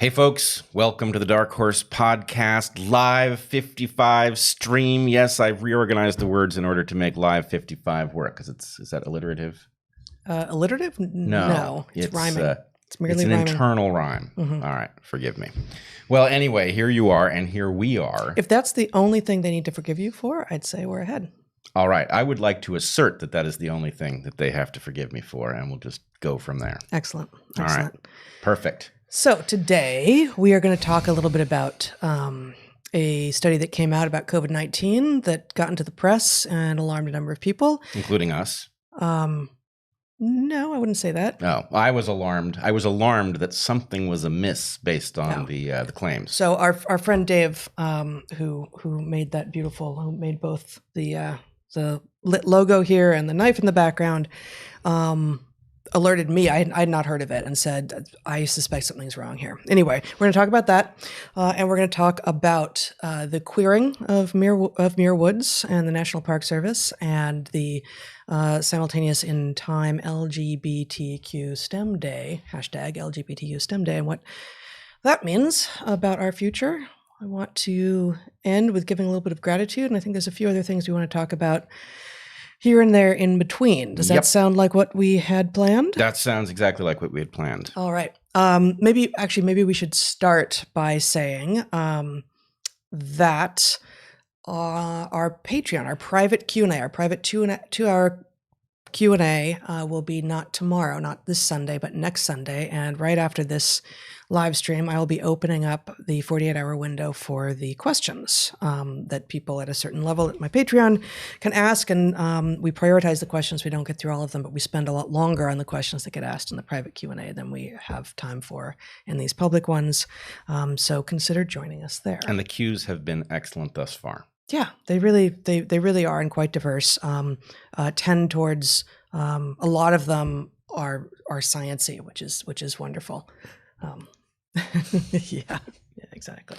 Hey folks, welcome to the DarkHorse podcast, Live 55 stream. Yes, I've reorganized the words in order to make Live 55 work, because is that alliterative? Alliterative? No, it's rhyming. It's merely an rhyming. Internal rhyme. Mm-hmm. All right, forgive me. Well, anyway, here you are, and here we are. If that's the only thing they need to forgive you for, I'd say we're ahead. All right, I would like to assert that that is the only thing that they have to forgive me for, and we'll just go from there. Excellent. All right, perfect. So today we are going to talk a little bit about a study that came out about COVID-19 that got into the press and alarmed a number of people. Including us. No, I wouldn't say that. No, I was alarmed. I was alarmed that something was amiss based on the claims. So our friend Dave, who made that beautiful, who made both the lit logo here and the knife in the background, alerted me. I had not heard of it and said, I suspect something's wrong here. Anyway, we're going to talk about that. And we're going to talk about the queering of Muir Woods and the National Park Service and the simultaneous in time LGBTQSTEMday, hashtag LGBTQSTEMday, and what that means about our future. I want to end with giving a little bit of gratitude. And I think there's a few other things we want to talk about here and there in between. Does that sound like what we had planned? That sounds exactly like what we had planned. All right. Maybe we should start by saying that our Patreon, our private Q&A, our private 2-hour Q&A will be not tomorrow, not this Sunday, but next Sunday. And right after this live stream, I will be opening up the 48-hour window for the questions that people at a certain level at my Patreon can ask. And we prioritize the questions. We don't get through all of them, but we spend a lot longer on the questions that get asked in the private Q&A than we have time for in these public ones. So consider joining us there. And the Qs have been excellent thus far. Yeah, they really are, and quite diverse. Tend towards a lot of them are sciencey, which is wonderful. Yeah, exactly.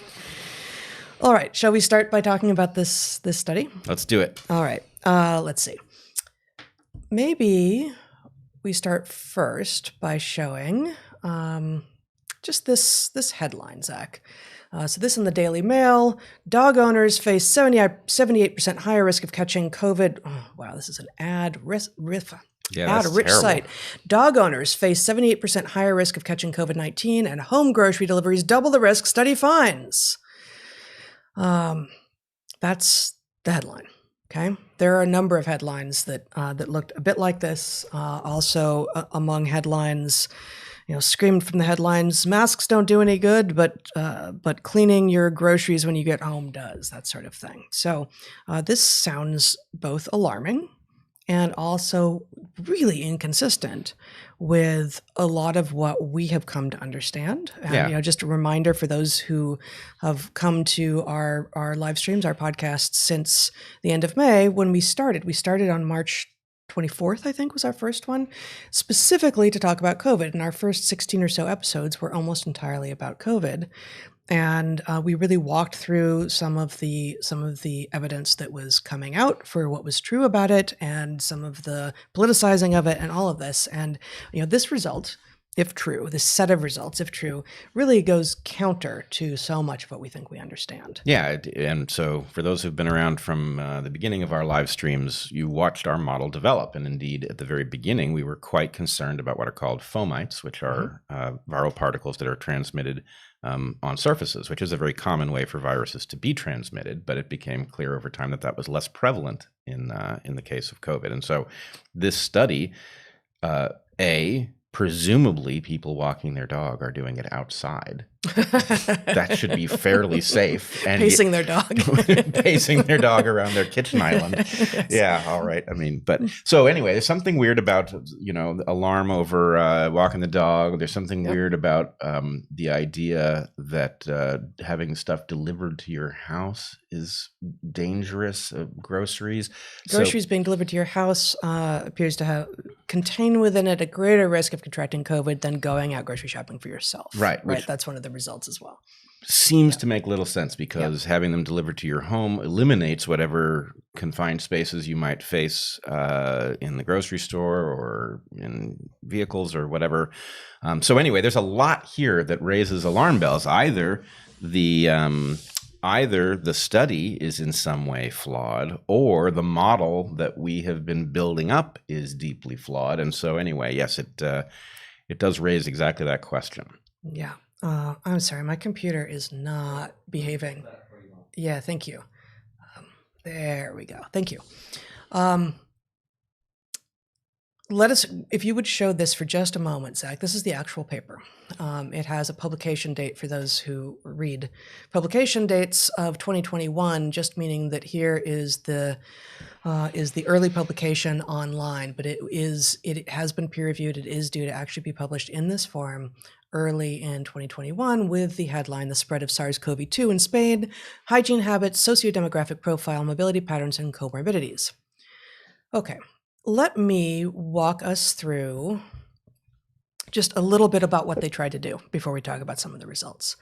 All right, shall we start by talking about this study? Let's do it. All right, let's see. Maybe we start first by showing just this headline, Zach. So this in the Daily Mail, dog owners face 78% higher risk of catching COVID. Oh, wow, this is an ad-rich site. Dog owners face 78% higher risk of catching COVID-19 and home grocery deliveries double the risk, study finds. That's the headline, okay? There are a number of headlines that looked a bit like this. Also among headlines, screamed from the headlines, masks don't do any good, but cleaning your groceries when you get home does, that sort of thing. So this sounds both alarming and also really inconsistent with a lot of what we have come to understand. And, just a reminder for those who have come to our live streams, our podcasts since the end of May, when we started on March 24th, I think, was our first one, specifically to talk about COVID. And our first 16 or so episodes were almost entirely about COVID. And we really walked through some of the evidence that was coming out for what was true about it and some of the politicizing of it and all of this. And, this result, if true, this set of results, if true, really goes counter to so much of what we think we understand. Yeah, and so for those who've been around from the beginning of our live streams, you watched our model develop. And indeed, at the very beginning, we were quite concerned about what are called fomites, which are viral particles that are transmitted on surfaces, which is a very common way for viruses to be transmitted. But it became clear over time that was less prevalent in the case of COVID. And so this study, presumably people walking their dog are doing it outside. That should be fairly safe. And pacing their dog. Pacing their dog around their kitchen island. Yes. Yeah, all right. I mean, but so anyway, there's something weird about, alarm over walking the dog. There's something weird about the idea that having stuff delivered to your house is dangerous. Groceries being delivered to your house appears to contain within it a greater risk of contracting COVID than going out grocery shopping for yourself. Right. Right. That's one of the results as well. Seems to make little sense because having them delivered to your home eliminates whatever confined spaces you might face in the grocery store or in vehicles or whatever. So anyway, there's a lot here that raises alarm bells. Either the study is in some way flawed, or the model that we have been building up is deeply flawed. And so anyway, yes, it does raise exactly that question. Yeah. I'm sorry, my computer is not behaving. Yeah, thank you. There we go. Thank you. If you would show this for just a moment, Zach. This is the actual paper. It has a publication date for those who read. Publication dates of 2021, just meaning that here is the early publication online, but it has been peer reviewed. It is due to actually be published in this form early in 2021 with the headline, The Spread of SARS-CoV-2 in Spain, Hygiene Habits, Sociodemographic Profile, Mobility Patterns, and Comorbidities. Okay, let me walk us through just a little bit about what they tried to do before we talk about some of the results.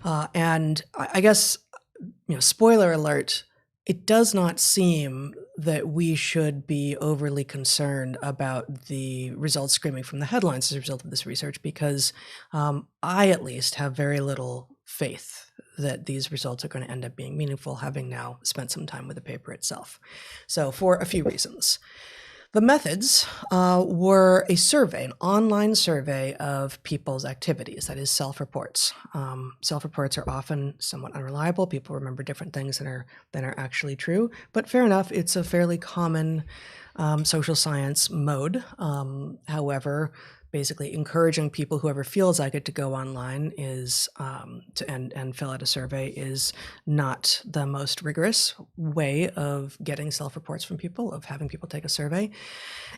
And I guess, spoiler alert, it does not seem that we should be overly concerned about the results screaming from the headlines as a result of this research, because I at least have very little faith that these results are going to end up being meaningful, having now spent some time with the paper itself. So for a few reasons. The methods were a survey, an online survey of people's activities, that is self-reports. Self-reports are often somewhat unreliable. People remember different things than are actually true, but fair enough, it's a fairly common social science mode. However, basically encouraging people, whoever feels like it, to go online and fill out a survey is not the most rigorous way of getting self-reports from people, of having people take a survey.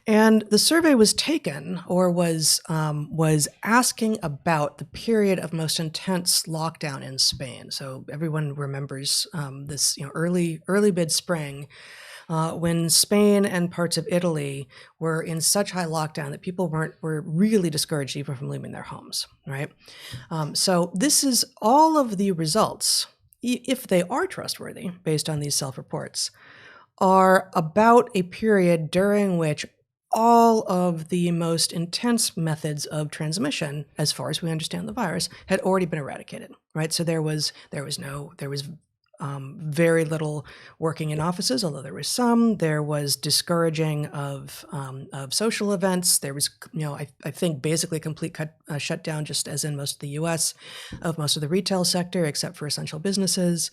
And the survey was taken, or was asking about the period of most intense lockdown in Spain. So everyone remembers this early mid-spring, when Spain and parts of Italy were in such high lockdown that people were really discouraged even from leaving their homes, right? So this is all of the results, if they are trustworthy, based on these self-reports, are about a period during which all of the most intense methods of transmission, as far as we understand the virus, had already been eradicated, right? So there was very little working in offices, although there was some. There was discouraging of social events. There was, I think, basically a complete shutdown, just as in most of the U.S., of most of the retail sector, except for essential businesses.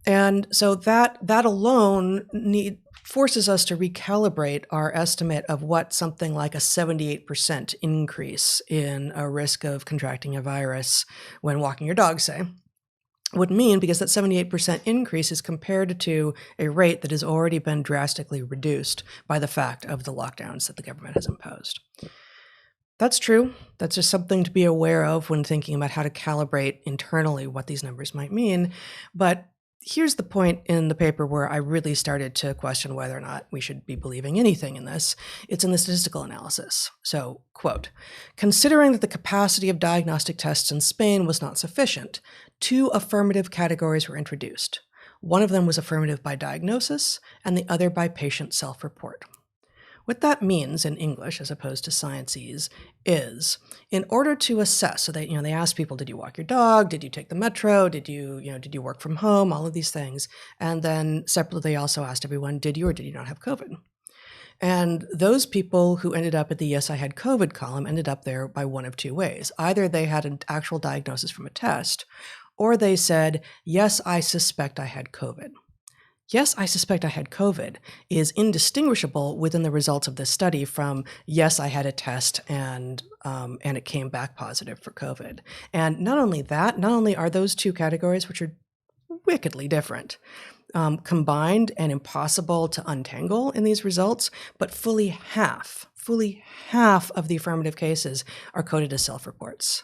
And so that alone forces us to recalibrate our estimate of what something like a 78% increase in a risk of contracting a virus when walking your dog, say, would mean, because that 78% increase is compared to a rate that has already been drastically reduced by the fact of the lockdowns that the government has imposed. That's true. That's just something to be aware of when thinking about how to calibrate internally what these numbers might mean. But here's the point in the paper where I really started to question whether or not we should be believing anything in this. It's in the statistical analysis. So, quote, considering that the capacity of diagnostic tests in Spain was not sufficient, 2 affirmative categories were introduced. One of them was affirmative by diagnosis, and the other by patient self-report. What that means in English, as opposed to sciencese, is in order to assess, so they asked people, did you walk your dog? Did you take the metro? Did you work from home? All of these things. And then separately, they also asked everyone, did you or did you not have COVID? And those people who ended up at the yes, I had COVID column ended up there by one of 2 ways. Either they had an actual diagnosis from a test, or they said, yes, I suspect I had COVID. Yes, I suspect I had COVID is indistinguishable within the results of this study from, yes, I had a test and it came back positive for COVID. And not only that, not only are those 2 categories, which are wickedly different, combined and impossible to untangle in these results, but fully half of the affirmative cases are coded as self-reports.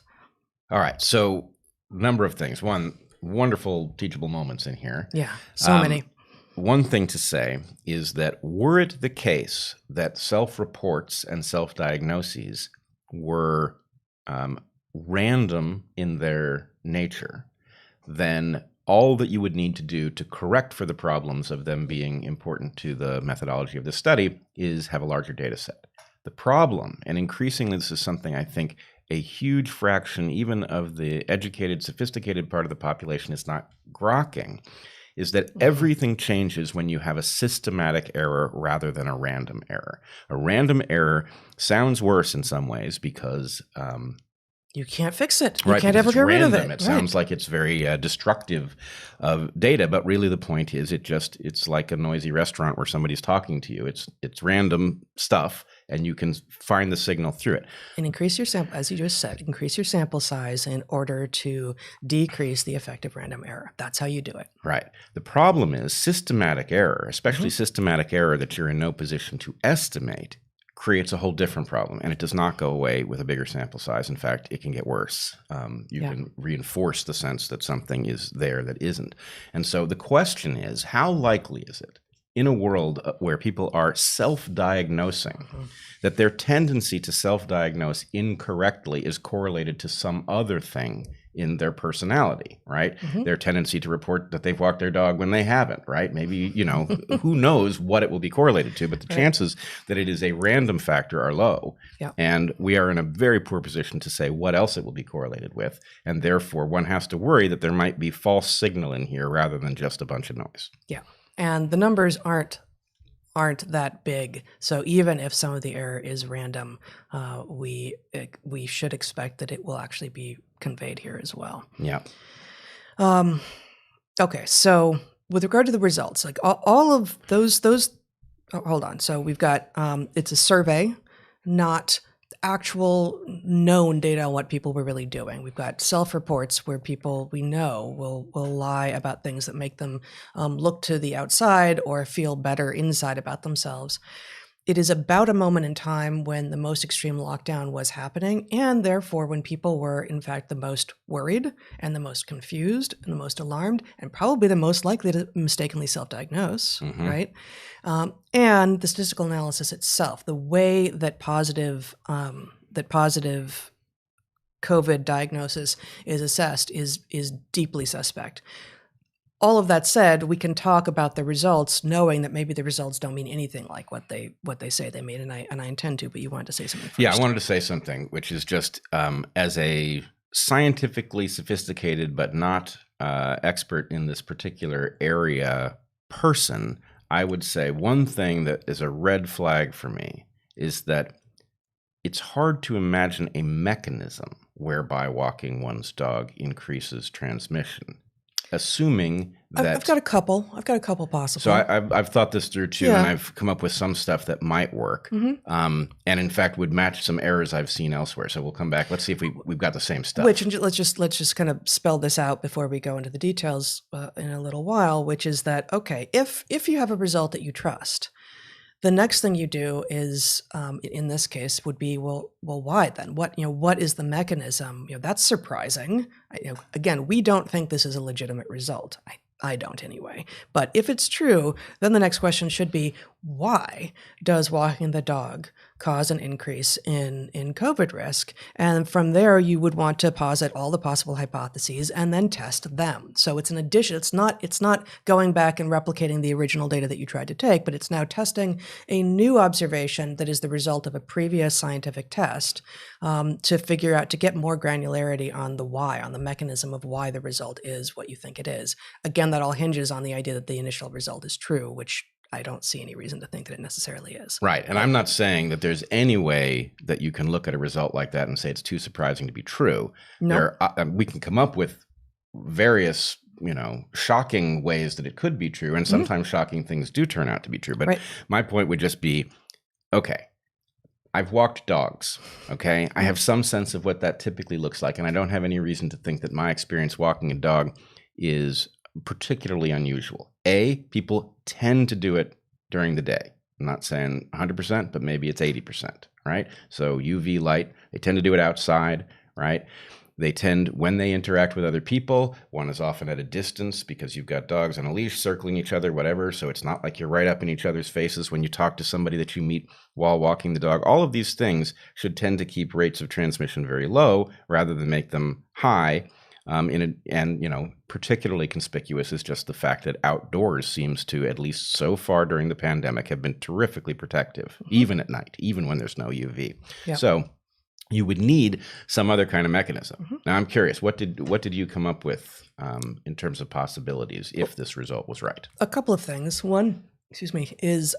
All right, so number of things. One, wonderful teachable moments in here. Yeah, so many. one thing to say is that were it the case that self-reports and self-diagnoses were random in their nature, then all that you would need to do to correct for the problems of them being important to the methodology of this study is have a larger data set. The problem, and increasingly this is something I think a huge fraction even of the educated, sophisticated part of the population is not grokking, is that everything changes when you have a systematic error rather than a random error. A random error sounds worse in some ways because you can't fix it. You right, can't ever it's get rid of random. it. It sounds like it's very destructive of data, but really the point is it's like a noisy restaurant where somebody's talking to you. It's random stuff, and you can find the signal through it. And increase your sample, as you just said, increase your sample size in order to decrease the effect of random error. That's how you do it. Right. The problem is systematic error, especially systematic error that you're in no position to estimate, creates a whole different problem, and it does not go away with a bigger sample size. In fact, it can get worse. You can reinforce the sense that something is there that isn't. And so the question is, how likely is it in a world where people are self-diagnosing that their tendency to self-diagnose incorrectly is correlated to some other thing in their personality, right? Their tendency to report that they've walked their dog when they haven't, right? Maybe, who knows what it will be correlated to, but the chances that it is a random factor are low. Yeah. And we are in a very poor position to say what else it will be correlated with. And therefore, one has to worry that there might be false signal in here rather than just a bunch of noise. Yeah. And the numbers aren't that big. So even if some of the error is random, we should expect that it will actually be conveyed here as well. Yeah. Okay. So with regard to the results, like all of those, hold on. So we've got, it's a survey, not actual known data on what people were really doing. We've got self-reports where people we know will lie about things that make them look to the outside or feel better inside about themselves. It is about a moment in time when the most extreme lockdown was happening, and therefore when people were in fact the most worried and the most confused and the most alarmed and probably the most likely to mistakenly self-diagnose, right? And the statistical analysis itself, the way that positive COVID diagnosis is assessed is deeply suspect. All of that said, we can talk about the results, knowing that maybe the results don't mean anything like what they say they mean, and I intend to. But you wanted to say something first. Yeah, I wanted to say something, which is just as a scientifically sophisticated but not expert in this particular area person, I would say one thing that is a red flag for me is that it's hard to imagine a mechanism whereby walking one's dog increases transmission. Assuming that I've got a couple possible. So I've thought this through too, and I've come up with some stuff that might work, and in fact would match some errors I've seen elsewhere. So we'll come back. Let's see if we've got the same stuff. Let's just kind of spell this out before we go into the details in a little while. Which is that okay? If you have a result that you trust, the next thing you do is, in this case, would be well, why then? What is the mechanism? That's surprising. Again, we don't think this is a legitimate result. I don't anyway. But if it's true, then the next question should be, why does walking the dog cause an increase in COVID risk? And from there, you would want to posit all the possible hypotheses and then test them. So it's an addition. It's not going back and replicating the original data that you tried to take, but it's now testing a new observation that is the result of a previous scientific test to get more granularity on the why, on the mechanism of why the result is what you think it is. Again, that all hinges on the idea that the initial result is true, which I don't see any reason to think that it necessarily is. Right. And I'm not saying that there's any way that you can look at a result like that and say it's too surprising to be true. No. We can come up with various, shocking ways that it could be true. And sometimes shocking things do turn out to be true. But my point would just be, okay, I've walked dogs, okay? I have some sense of what that typically looks like. And I don't have any reason to think that my experience walking a dog is particularly unusual. People tend to do it during the day. I'm not saying 100%, but maybe it's 80%, right? So UV light, they tend to do it outside, right? They tend, when they interact with other people, one is often at a distance because you've got dogs on a leash circling each other, whatever. So it's not like you're right up in each other's faces when you talk to somebody that you meet while walking the dog. All of these things should tend to keep rates of transmission very low rather than make them high. And particularly conspicuous is just the fact that outdoors seems to, at least so far during the pandemic, have been terrifically protective, even at night, even when there's no UV. Yeah. So you would need some other kind of mechanism. Now, I'm curious, what did you come up with in terms of possibilities if this result was right? A couple of things. One, is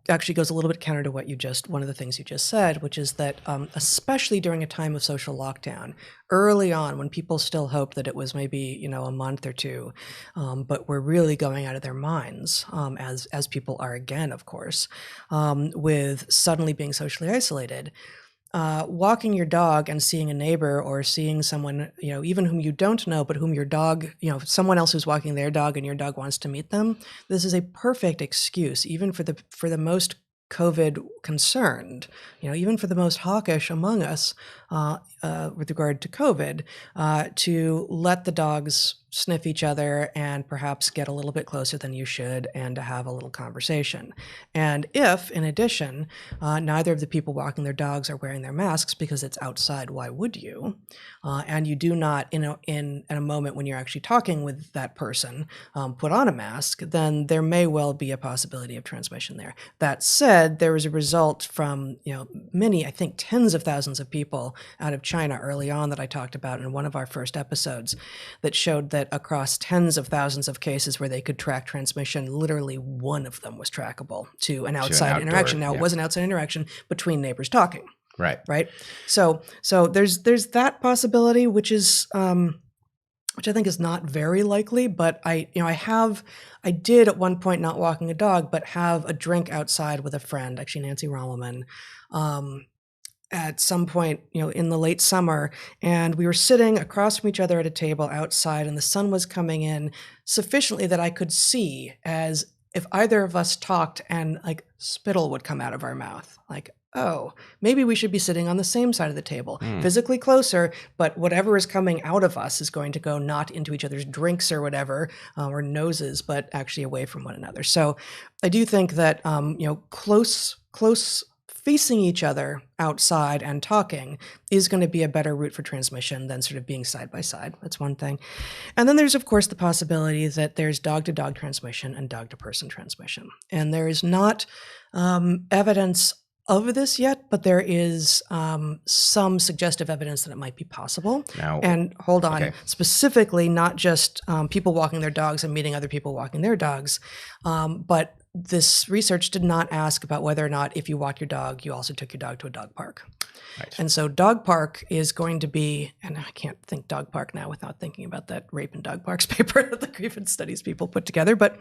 actually goes a little bit counter to what one of the things you just said, which is that especially during a time of social lockdown, early on when people still hoped that it was maybe, a month or two, but were really going out of their minds, as people are again, of course, with suddenly being socially isolated. Walking your dog and seeing a neighbor or seeing someone, even whom you don't know, but whom your dog, someone else who's walking their dog and your dog wants to meet them, this is a perfect excuse, even for the most COVID concerned, even for the most hawkish among us with regard to COVID, to let the dogs sniff each other and perhaps get a little bit closer than you should and to have a little conversation. And if, in addition, neither of the people walking their dogs are wearing their masks because it's outside, why would you? And you do not, in a moment when you're actually talking with that person, put on a mask, then there may well be a possibility of transmission there. That said, there was a result from, many, I think tens of thousands of people out of China early on that I talked about in one of our first episodes that showed that across tens of thousands of cases where they could track transmission, literally one of them was trackable to an outside interaction. Now, it was an outside interaction between neighbors talking. Right. So there's that possibility, which I think is not very likely, but I did at one point, not walking a dog, but have a drink outside with a friend, actually Nancy Rommelman, at some point, in the late summer, and we were sitting across from each other at a table outside, and the sun was coming in sufficiently that I could see as if either of us talked and like spittle would come out of our mouth, like, oh, maybe we should be sitting on the same side of the table, physically closer, but whatever is coming out of us is going to go not into each other's drinks or whatever, or noses, but actually away from one another. So I do think that, close facing each other outside and talking is going to be a better route for transmission than sort of being side by side. That's one thing. And then there's, of course, the possibility that there's dog-to-dog transmission and dog-to-person transmission. And there is not evidence of this yet, but there is some suggestive evidence that it might be possible. Now, and hold on, specifically not just people walking their dogs and meeting other people walking their dogs, but this research did not ask about whether or not if you walk your dog, you also took your dog to a dog park. Right. And so dog park is going to be, and I can't think dog park now without thinking about that rape in dog parks paper that the grievance studies people put together, but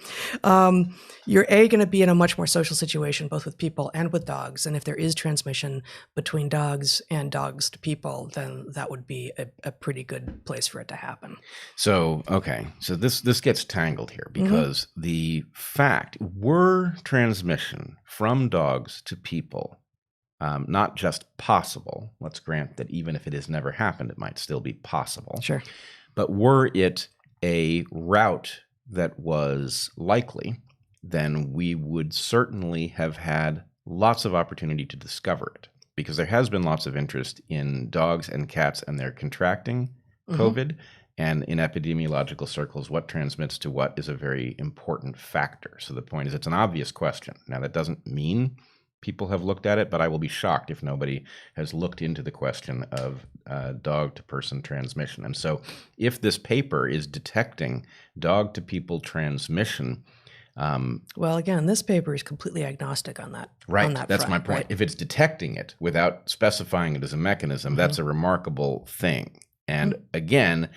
you're going to be in a much more social situation, both with people and with dogs. And if there is transmission between dogs and dogs to people, then that would be a pretty good place for it to happen. So, so this gets tangled here because the fact, were transmission from dogs to people not just possible, let's grant that even if it has never happened, it might still be possible. Sure. But were it a route that was likely, then we would certainly have had lots of opportunity to discover it, because there has been lots of interest in dogs and cats and their contracting COVID. And in epidemiological circles, what transmits to what is a very important factor. So the point is, it's an obvious question. Now, that doesn't mean people have looked at it, but I will be shocked if nobody has looked into the question of dog-to-person transmission. And so if this paper is detecting dog-to-people transmission, well, again, this paper is completely agnostic on that. Right, on that that's front, my point. right? If it's detecting it without specifying it as a mechanism, that's a remarkable thing. And again,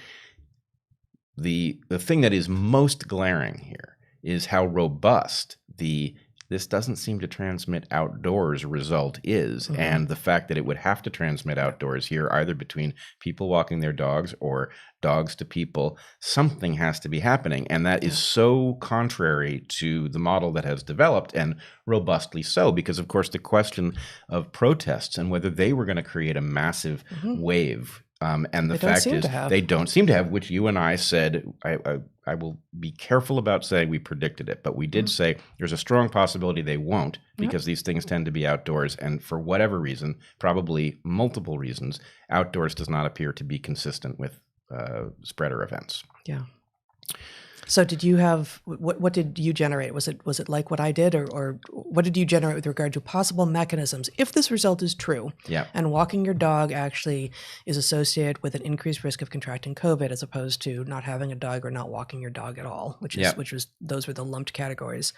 the thing that is most glaring here is how robust this doesn't seem to transmit outdoors result is, and the fact that it would have to transmit outdoors here, either between people walking their dogs or dogs to people, something has to be happening. And that is so contrary to the model that has developed, and robustly so, because of course the question of protests and whether they were going to create a massive wave And the They don't fact seem is, to have. they don't seem to have, which you and I said, I will be careful about saying we predicted it, but we did say there's a strong possibility they won't, because these things tend to be outdoors. And for whatever reason, probably multiple reasons, outdoors does not appear to be consistent with spreader events. Yeah. So did you have, what did you generate? Was it like what I did, or what did you generate with regard to possible mechanisms if this result is true? Yeah. And walking your dog actually is associated with an increased risk of contracting COVID, as opposed to not having a dog or not walking your dog at all, those were the lumped categories.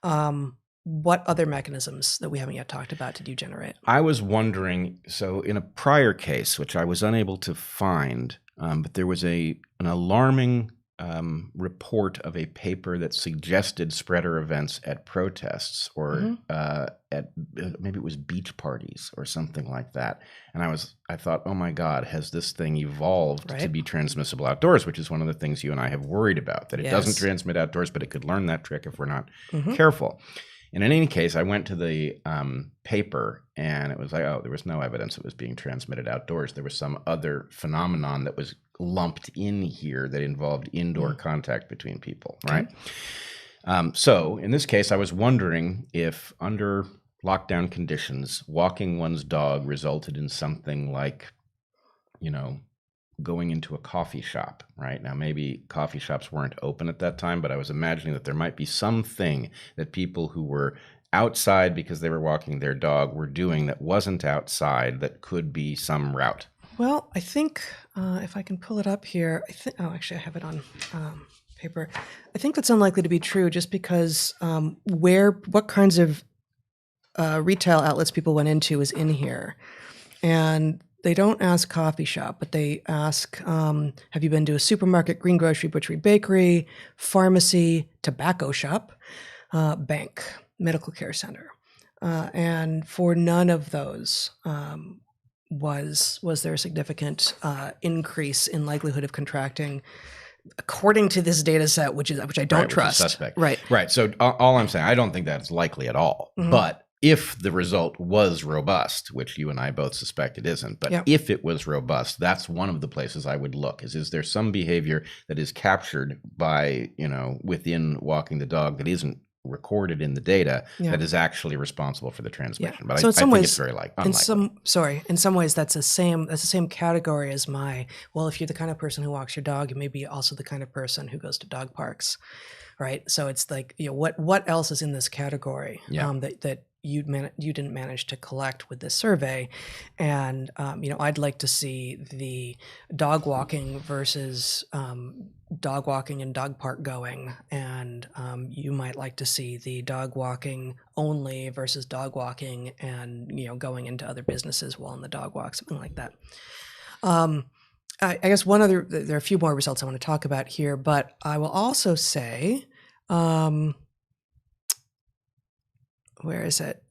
What other mechanisms that we haven't yet talked about did you generate? I was wondering, so in a prior case, which I was unable to find, but there was an alarming report of a paper that suggested spreader events at protests, or at maybe it was beach parties or something like that. And I thought, oh my God, has this thing evolved to be transmissible outdoors, which is one of the things you and I have worried about, that it doesn't transmit outdoors, but it could learn that trick if we're not careful. And in any case, I went to the paper, and it was like, oh, there was no evidence it was being transmitted outdoors. There was some other phenomenon that was lumped in here that involved indoor contact between people, right? So in this case, I was wondering if under lockdown conditions, walking one's dog resulted in something like, going into a coffee shop, right? Now, maybe coffee shops weren't open at that time, but I was imagining that there might be something that people who were outside because they were walking their dog were doing that wasn't outside, that could be some route. Well, I think if I can pull it up here, actually I have it on paper. I think that's unlikely to be true, just because what kinds of retail outlets people went into is in here. And they don't ask coffee shop, but they ask, have you been to a supermarket, greengrocery, butchery, bakery, pharmacy, tobacco shop, bank, medical care center? And for none of those was there a significant increase in likelihood of contracting, according to this data set, which I don't trust. Suspect. Right. So all I'm saying, I don't think that's likely at all. But if the result was robust, which you and I both suspect it isn't, but if it was robust, that's one of the places I would look. Is there some behavior that is captured by, within walking the dog that isn't recorded in the data that is actually responsible for the transmission? But so I in some think ways, it's very unlikely. In some ways that's the same category as if you're the kind of person who walks your dog, you may be also the kind of person who goes to dog parks, right? So it's like, what else is in this category that you didn't manage to collect with this survey? And I'd like to see the dog walking versus dog walking and dog park going, and you might like to see the dog walking only versus dog walking and going into other businesses while on the dog walk, something like that. I guess there are a few more results I want to talk about here, but I will also say, where is it?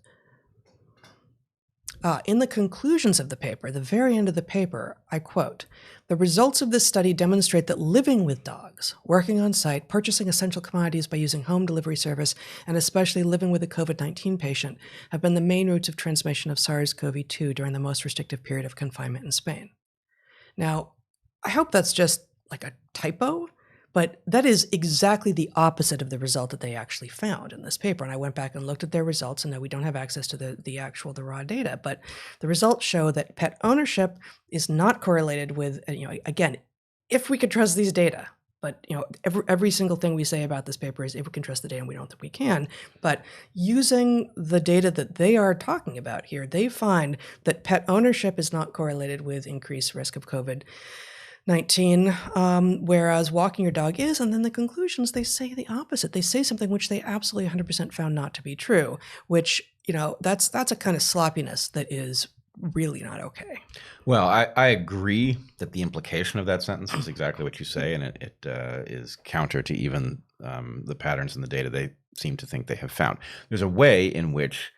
In the conclusions of the paper, the very end of the paper, I quote, "The results of this study demonstrate that living with dogs, working on site, purchasing essential commodities by using home delivery service, and especially living with a COVID-19 patient have been the main routes of transmission of SARS-CoV-2 during the most restrictive period of confinement in Spain." Now, I hope that's just like a typo, but that is exactly the opposite of the result that they actually found in this paper. And I went back and looked at their results, and no, we don't have access to the raw data, but the results show that pet ownership is not correlated with, again, if we could trust these data, but every single thing we say about this paper is if we can trust the data, and we don't think we can. But using the data that they are talking about here, they find that pet ownership is not correlated with increased risk of COVID-19, whereas walking your dog is. And then the conclusions, they say the opposite. They say something which they absolutely 100% found not to be true, which, that's a kind of sloppiness that is really not okay. Well, I agree that the implication of that sentence is exactly what you say, and it is counter to even the patterns in the data they seem to think they have found. There's a way in which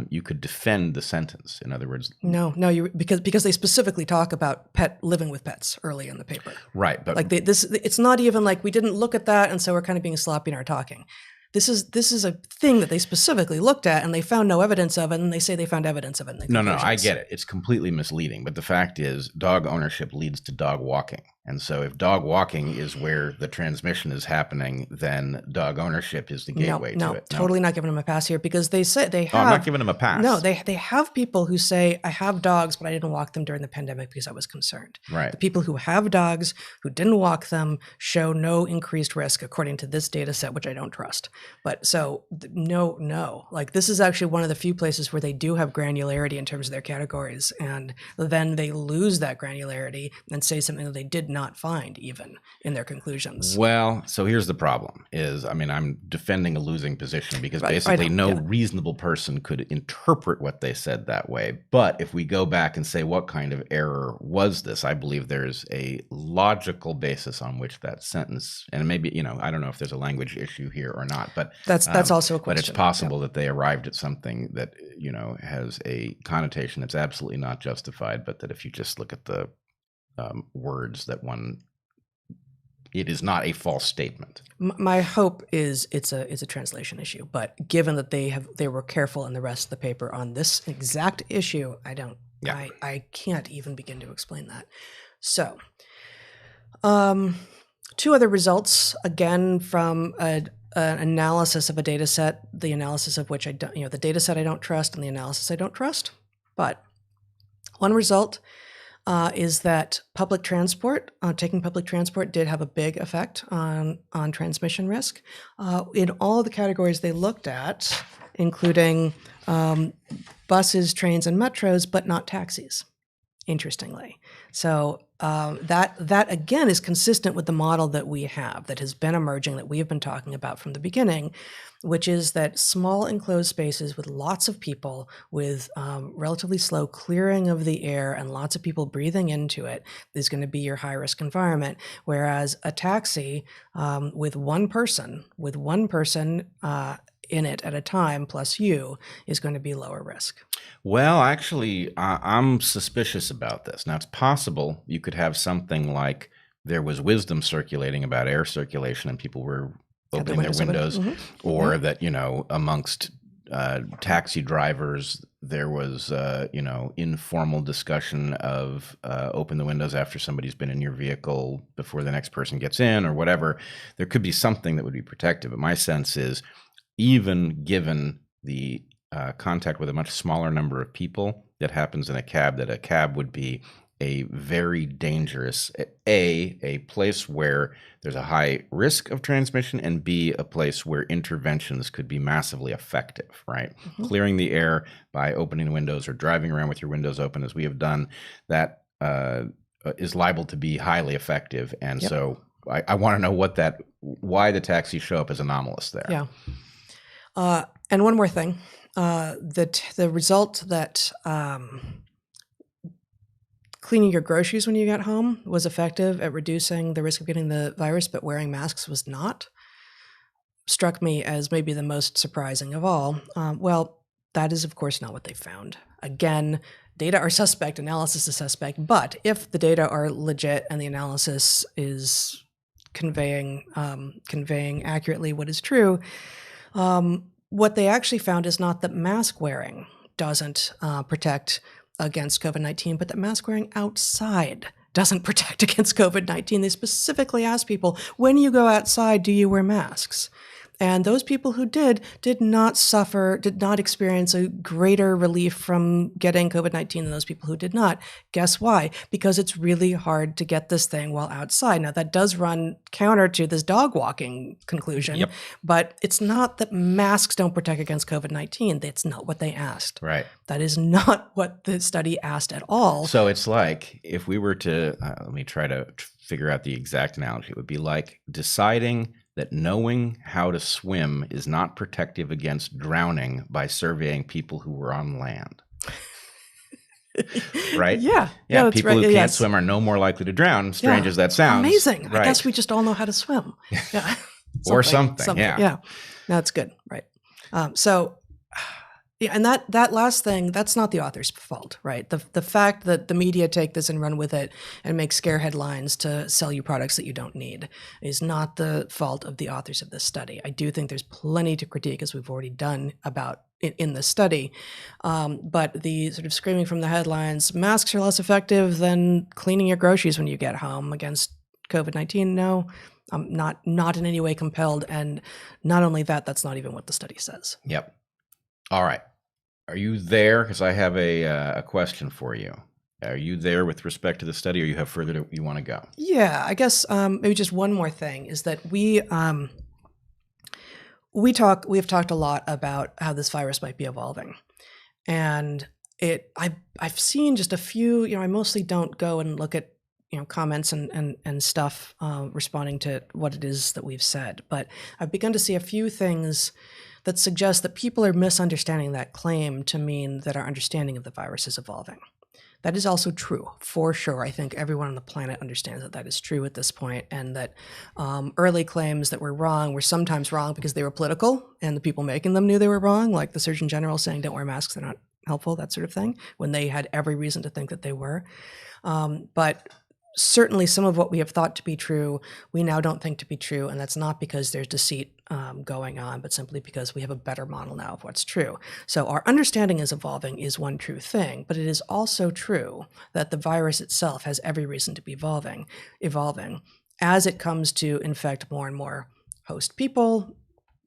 you could defend the sentence. In other words, no, because they specifically talk about living with pets early in the paper, right? But like it's not even like we didn't look at that, and so we're kind of being sloppy in our talking. This is a thing that they specifically looked at, and they found no evidence of it, and they say they found evidence of it in the No, I conclusions. get it. It's completely misleading. But the fact is, dog ownership leads to dog walking. And so if dog walking is where the transmission is happening, then dog ownership is the gateway to it. Totally not giving them a pass here, because they say they have. I'm not giving them a pass. No, they have people who say, I have dogs, but I didn't walk them during the pandemic because I was concerned. Right. The people who have dogs who didn't walk them show no increased risk according to this data set, which I don't trust. But so no, like this is actually one of the few places where they do have granularity in terms of their categories, and then they lose that granularity and say something that they did not find even in their conclusions. Well, so here's the problem is, I mean, I'm defending a losing position because basically no reasonable person could interpret what they said that way. But if we go back and say, what kind of error was this? I believe there's a logical basis on which that sentence, and maybe, I don't know if there's a language issue here or not, but that's also a question. But it's possible that they arrived at something that, has a connotation that's absolutely not justified, but that if you just look at the words that it is not a false statement. My hope is it's a translation issue, but given that they were careful in the rest of the paper on this exact issue, I can't even begin to explain that. So, two other results, again, from an analysis of a data set, the analysis of which the data set I don't trust and the analysis I don't trust. But one result is that public transport, taking public transport did have a big effect on transmission risk in all the categories they looked at, including buses, trains, and metros, but not taxis, interestingly. So that again is consistent with the model that we have, that has been emerging, that we have been talking about from the beginning, which is that small enclosed spaces with lots of people, with relatively slow clearing of the air and lots of people breathing into it is going to be your high risk environment. Whereas a taxi with one person in it at a time plus you is going to be lower risk. Well, actually, I'm suspicious about this. Now, it's possible you could have something like there was wisdom circulating about air circulation and people were opening their windows, or that, amongst taxi drivers, there was, informal discussion of open the windows after somebody's been in your vehicle before the next person gets in or whatever. There could be something that would be protective. But my sense is, even given the contact with a much smaller number of people that happens in a cab, that a cab would be a very dangerous, a place where there's a high risk of transmission, and B, a place where interventions could be massively effective, right? Clearing the air by opening windows or driving around with your windows open, as we have done, that is liable to be highly effective. And so I want to know why the taxis show up as anomalous there. Yeah. And one more thing, the result that cleaning your groceries when you got home was effective at reducing the risk of getting the virus, but wearing masks was not, struck me as maybe the most surprising of all. Well, that is, of course, not what they found. Again, data are suspect, analysis is suspect, but if the data are legit and the analysis is conveying accurately what is true, what they actually found is not that mask wearing doesn't protect against COVID-19, but that mask wearing outside doesn't protect against COVID-19. They specifically asked people, when you go outside, do you wear masks? And those people who did not experience a greater relief from getting COVID-19 than those people who did not. Guess why? Because it's really hard to get this thing while outside. Now, that does run counter to this dog walking conclusion, but it's not that masks don't protect against COVID-19. That's not what they asked. Right. That is not what the study asked at all. So it's like, if we were to, let me try to figure out the exact analogy, it would be like deciding that knowing how to swim is not protective against drowning by surveying people who were on land. Right? Yeah. People who can't swim are no more likely to drown, strange as that sounds. Amazing. Right. I guess we just all know how to swim. Yeah. Or something. Yeah. That's good. Right. So Yeah, and that last thing, that's not the author's fault, right? The fact that the media take this and run with it and make scare headlines to sell you products that you don't need is not the fault of the authors of this study. I do think there's plenty to critique, as we've already done about in this study. But the sort of screaming from the headlines, masks are less effective than cleaning your groceries when you get home against COVID-19. No, I'm not in any way compelled. And not only that, that's not even what the study says. Yep. All right. Are you there? Because I have a question for you. Are you there with respect to the study, or you have further you want to go? Yeah, I guess maybe just one more thing is that we have talked a lot about how this virus might be evolving, and I've seen just a few. I mostly don't go and look at comments and stuff responding to what it is that we've said, but I've begun to see a few things that suggest that people are misunderstanding that claim to mean that our understanding of the virus is evolving. That is also true, for sure. I think everyone on the planet understands that that is true at this point, and that early claims that were wrong were sometimes wrong because they were political, and the people making them knew they were wrong, like the Surgeon General saying, don't wear masks, they're not helpful, that sort of thing, when they had every reason to think that they were. But certainly some of what we have thought to be true, we now don't think to be true, and that's not because there's deceit going on, but simply because we have a better model now of what's true. So our understanding is evolving is one true thing, but it is also true that the virus itself has every reason to be evolving as it comes to infect more and more host people,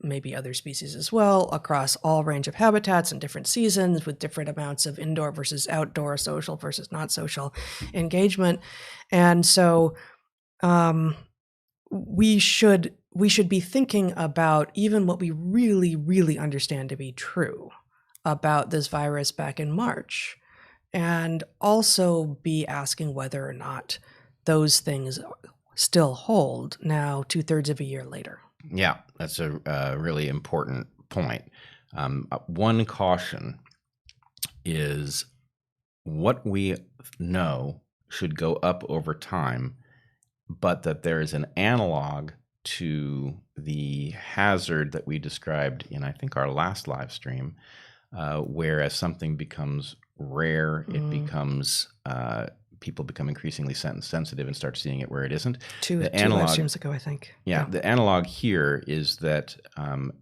maybe other species as well, across all range of habitats and different seasons with different amounts of indoor versus outdoor, social versus not social engagement. And so we should be thinking about even what we really, really understand to be true about this virus back in March, and also be asking whether or not those things still hold now 2/3 of a year later. Yeah, that's a really important point. One caution is what we know should go up over time, but that there is an analog to the hazard that we described in, I think, our last live stream, where as something becomes rare, it becomes people become increasingly sensitive and start seeing it where it isn't. Two live streams ago, I think. Yeah, the analog here is that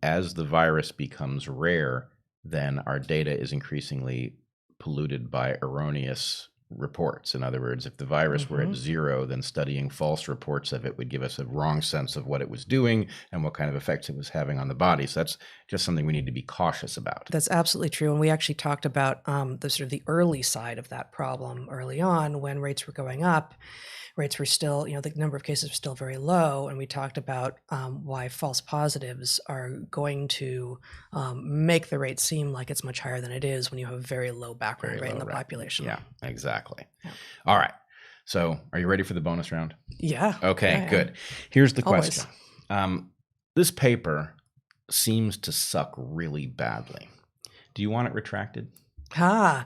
as the virus becomes rare, then our data is increasingly polluted by erroneous reports. In other words, if the virus were at zero, then studying false reports of it would give us a wrong sense of what it was doing and what kind of effects it was having on the body. So that's just something we need to be cautious about. That's absolutely true. And we actually talked about the sort of the early side of that problem early on when rates were going up. Rates were still, the number of cases was still very low. And we talked about why false positives are going to make the rate seem like it's much higher than it is when you have a very low background rate in the population. Yeah, exactly. Yeah. All right. So are you ready for the bonus round? Yeah. Okay, good. Here's the question. This paper seems to suck really badly. Do you want it retracted? No.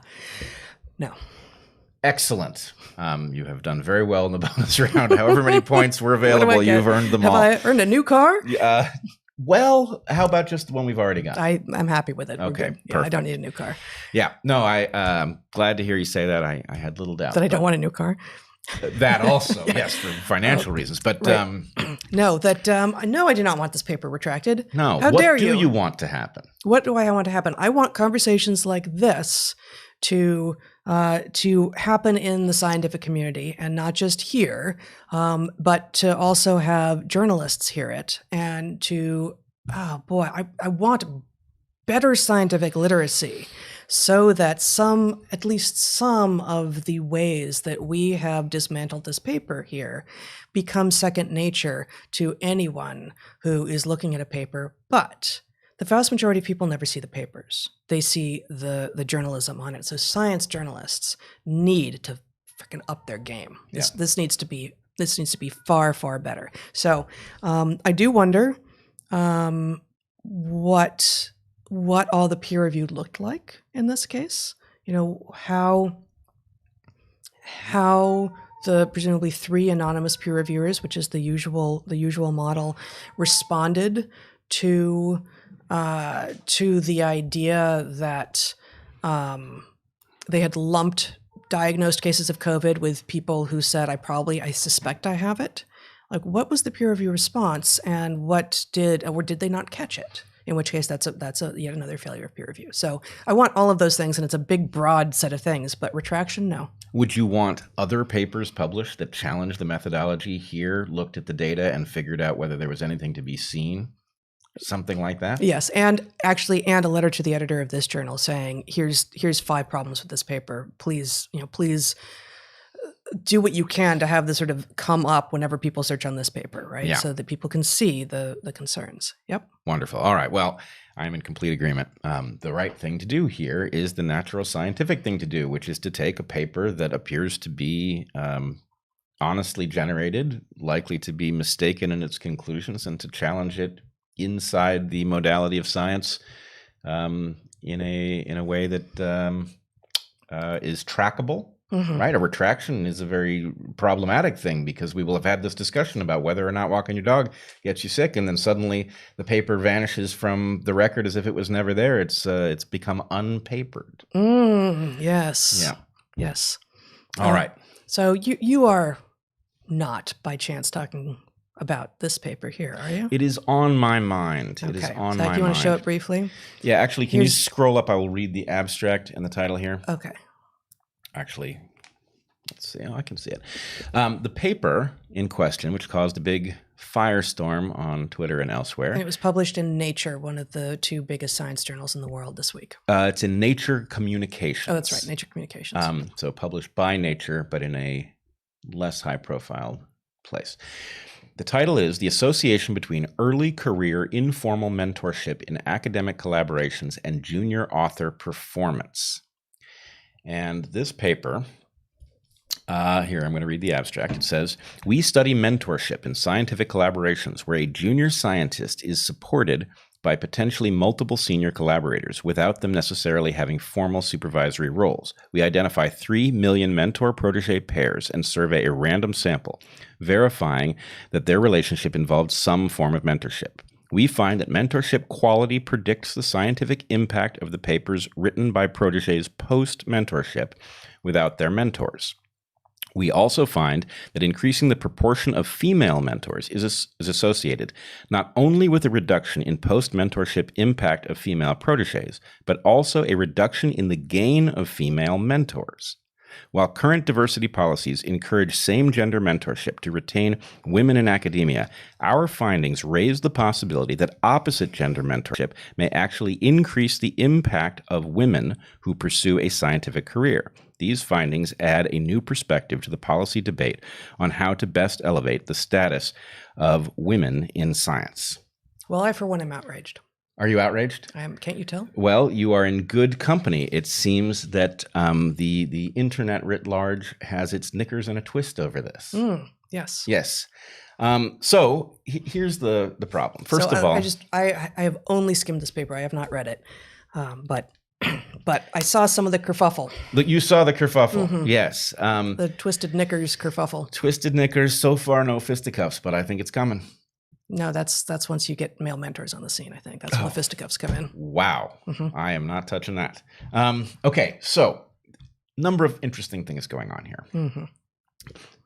Excellent. You have done very well in the bonus round. However many points were available, you've earned them all. Have I earned a new car? Well, how about just the one we've already got? I'm happy with it. Okay, yeah, I don't need a new car. Yeah, no, I'm glad to hear you say that. I had little doubt. That I don't want a new car? That also, yes, for financial reasons. But right. No, I do not want this paper retracted. No, how dare you? What do you want to happen? What do I want to happen? I want conversations like this to happen in the scientific community, and not just here, but to also have journalists hear it, and to, I want better scientific literacy so that at least some of the ways that we have dismantled this paper here become second nature to anyone who is looking at a paper. But the vast majority of people never see the papers. They see the journalism on it. So science journalists need to freaking up their game. This needs to be far, far better. So I do wonder what all the peer review looked like in this case. How the presumably 3 anonymous peer reviewers, which is the usual model, responded to to the idea that they had lumped diagnosed cases of COVID with people who said, I suspect I have it. Like, what was the peer review response, and what did they not catch it? In which case, that's yet another failure of peer review. So I want all of those things, and it's a big, broad set of things. But retraction, no. Would you want other papers published that challenged the methodology here, looked at the data, and figured out whether there was anything to be seen? Something like that? Yes, and a letter to the editor of this journal saying, here's 5 problems with this paper. Please do what you can to have this sort of come up whenever people search on this paper, right? Yeah. So that people can see the concerns. Yep. Wonderful. All right. Well, I'm in complete agreement. The right thing to do here is the natural scientific thing to do, which is to take a paper that appears to be honestly generated, likely to be mistaken in its conclusions, and to challenge it inside the modality of science in a way that is trackable. Mm-hmm. Right? A retraction is a very problematic thing, because we will have had this discussion about whether or not walking your dog gets you sick, and then suddenly the paper vanishes from the record as if it was never there. It's become unpapered. Yes. Yeah. Yes. All right. So you are not by chance talking about this paper here, are you? It is on my mind. Okay. It is on my mind. You want to show it briefly? Yeah, actually, can you scroll up? I will read the abstract and the title here. Okay. Actually, let's see. Oh, I can see it. The paper in question, which caused a big firestorm on Twitter and elsewhere. And it was published in Nature, one of the 2 biggest science journals in the world this week. It's in Nature Communications. Oh, that's right, Nature Communications. So published by Nature, but in a less high-profile place. The title is The Association Between Early Career Informal Mentorship in Academic Collaborations and Junior Author Performance. And this paper, here, I'm going to read the abstract. It says, we study mentorship in scientific collaborations where a junior scientist is supported by potentially multiple senior collaborators without them necessarily having formal supervisory roles. We identify 3 million mentor-protege pairs and survey a random sample, verifying that their relationship involved some form of mentorship. We find that mentorship quality predicts the scientific impact of the papers written by proteges post-mentorship without their mentors. We also find that increasing the proportion of female mentors is associated not only with a reduction in post-mentorship impact of female proteges, but also a reduction in the gain of female mentors. While current diversity policies encourage same-gender mentorship to retain women in academia, our findings raise the possibility that opposite-gender mentorship may actually increase the impact of women who pursue a scientific career. These findings add a new perspective to the policy debate on how to best elevate the status of women in science. Well, I, for one, am outraged. Are you outraged? I am. Can't you tell? Well, you are in good company. It seems that the internet writ large has its knickers in a twist over this. Yes. Yes. So here's the problem. First of all, I have only skimmed this paper. I have not read it, but I saw some of the kerfuffle. You saw the kerfuffle. Mm-hmm. Yes. The twisted knickers kerfuffle. Twisted knickers. So far, no fisticuffs, but I think it's coming. No, that's once you get male mentors on the scene, I think. That's when the fisticuffs come in. Wow. Mm-hmm. I am not touching that. Okay, so number of interesting things going on here. Mm-hmm.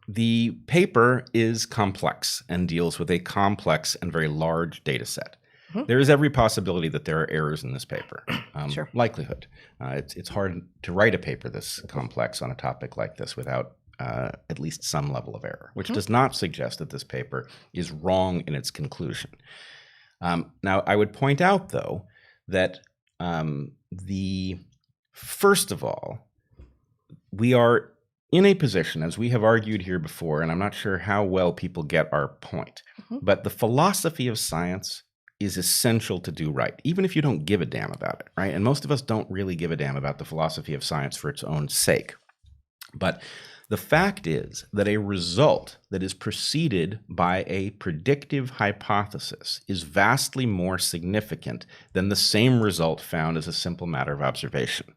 The paper is complex and deals with a complex and very large data set. Mm-hmm. There is every possibility that there are errors in this paper. Sure. Likelihood. It's hard to write a paper this complex on a topic like this without at least some level of error, which does not suggest that this paper is wrong in its conclusion. Now, I would point out, though, that first of all, we are in a position, as we have argued here before, and I'm not sure how well people get our point, but the philosophy of science is essential to do right, even if you don't give a damn about it, right? And most of us don't really give a damn about the philosophy of science for its own sake. But the fact is that a result that is preceded by a predictive hypothesis is vastly more significant than the same result found as a simple matter of observation.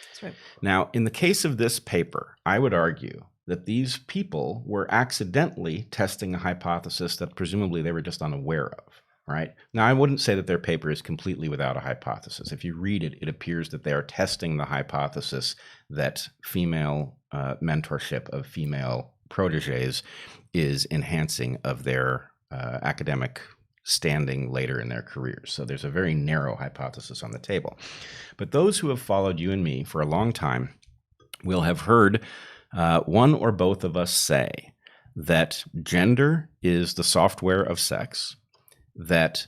That's right. Now, in the case of this paper, I would argue that these people were accidentally testing a hypothesis that presumably they were just unaware of. right? Now, I wouldn't say that their paper is completely without a hypothesis. If you read it, it appears that they are testing the hypothesis that female mentorship of female proteges is enhancing of their academic standing later in their careers. So there's a very narrow hypothesis on the table. But those who have followed you and me for a long time will have heard one or both of us say that gender is the software of sex, that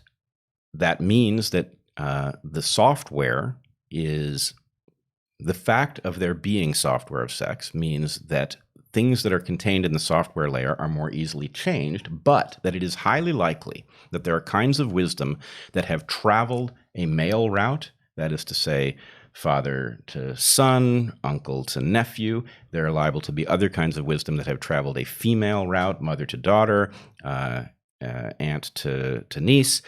means that the software is the fact of there being software of sex means that things that are contained in the software layer are more easily changed, but that it is highly likely that there are kinds of wisdom that have traveled a male route, that is to say, father to son, uncle to nephew. There are liable to be other kinds of wisdom that have traveled a female route, mother to daughter, aunt to niece,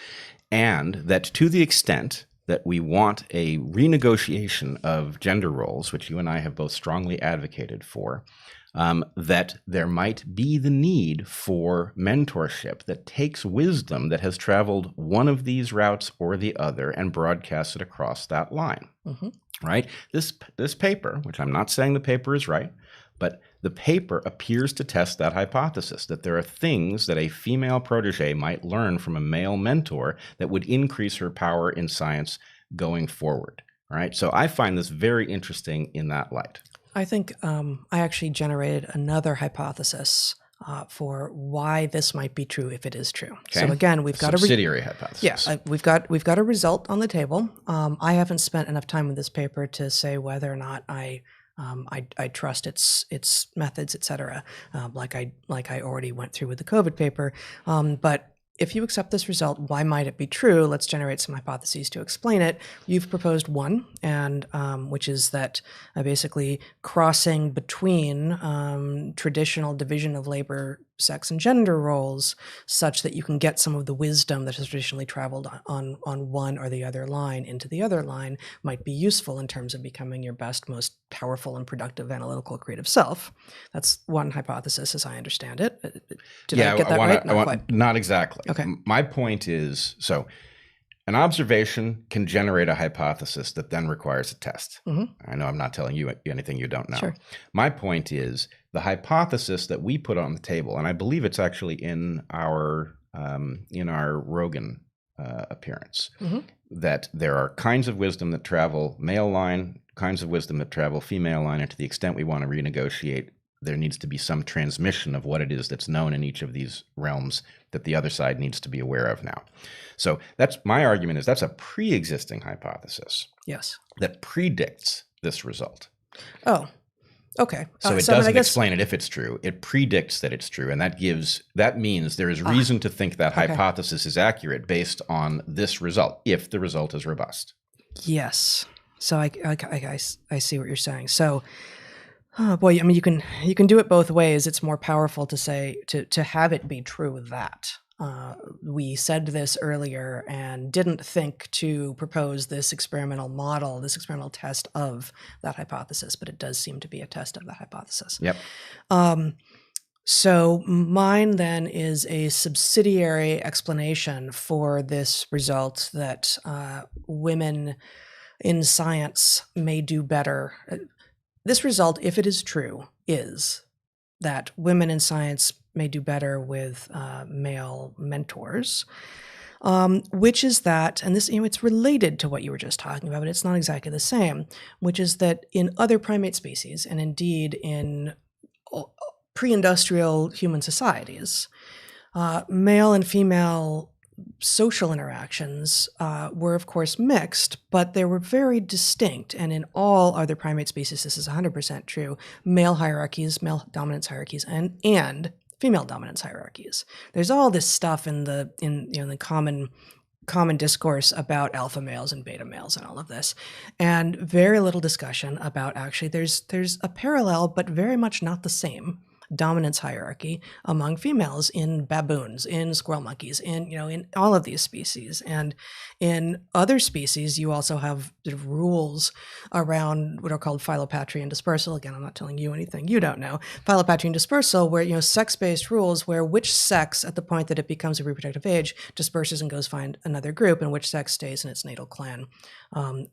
and that to the extent that we want a renegotiation of gender roles, which you and I have both strongly advocated for, that there might be the need for mentorship that takes wisdom that has traveled one of these routes or the other and broadcasts it across that line, right? This paper, which I'm not saying the paper is right, but the paper appears to test that hypothesis, that there are things that a female protege might learn from a male mentor that would increase her power in science going forward, right? So I find this very interesting in that light. I think I actually generated another hypothesis for why this might be true if it is true. Okay. So again, we've got a subsidiary hypothesis. Yeah, we've got a result on the table. I haven't spent enough time with this paper to say whether or not I trust its methods, et cetera, like I already went through with the COVID paper. But if you accept this result, why might it be true? Let's generate some hypotheses to explain it. You've proposed one, and which is that basically crossing between traditional division of labor, sex and gender roles, such that you can get some of the wisdom that has traditionally traveled on one or the other line into the other line, might be useful in terms of becoming your best, most powerful and productive analytical creative self. That's one hypothesis as I understand it. Did I get that right? Not quite. Not exactly. Okay. My point is, so an observation can generate a hypothesis that then requires a test. I know I'm not telling you anything you don't know. Sure. My point is the hypothesis that we put on the table, and I believe it's actually in our Rogan appearance, that there are kinds of wisdom that travel male line, kinds of wisdom that travel female line, and to the extent we want to renegotiate, there needs to be some transmission of what it is that's known in each of these realms that the other side needs to be aware of now. So that's my argument, is that's a pre-existing hypothesis. Yes. That predicts this result. Oh, okay. So it doesn't explain it if it's true. It predicts that it's true. And that means there is reason to think that hypothesis is accurate based on this result, if the result is robust. Yes. So I see what you're saying. So, oh boy, I mean, you can do it both ways. It's more powerful to say, to have it be true that we said this earlier and didn't think to propose this experimental model, this experimental test of that hypothesis, but it does seem to be a test of that hypothesis. Yep. So mine then is a subsidiary explanation for this result that women in science may do better. This result, if it is true, is that women in science may do better with male mentors, which is that, and this, it's related to what you were just talking about, but it's not exactly the same, which is that in other primate species, and indeed in pre-industrial human societies, male and female social interactions were, of course, mixed, but they were very distinct. And in all other primate species, this is 100% true, male hierarchies, male dominance hierarchies, and female dominance hierarchies. There's all this stuff in the common discourse about alpha males and beta males and all of this, and very little discussion about actually there's a parallel, but very much not the same dominance hierarchy among females in baboons, in squirrel monkeys, in all of these species. And in other species, you also have sort of rules around what are called philopatry and dispersal. Again, I'm not telling you anything you don't know. Philopatry and dispersal, where, sex-based rules, where which sex at the point that it becomes a reproductive age disperses and goes find another group, and which sex stays in its natal clan.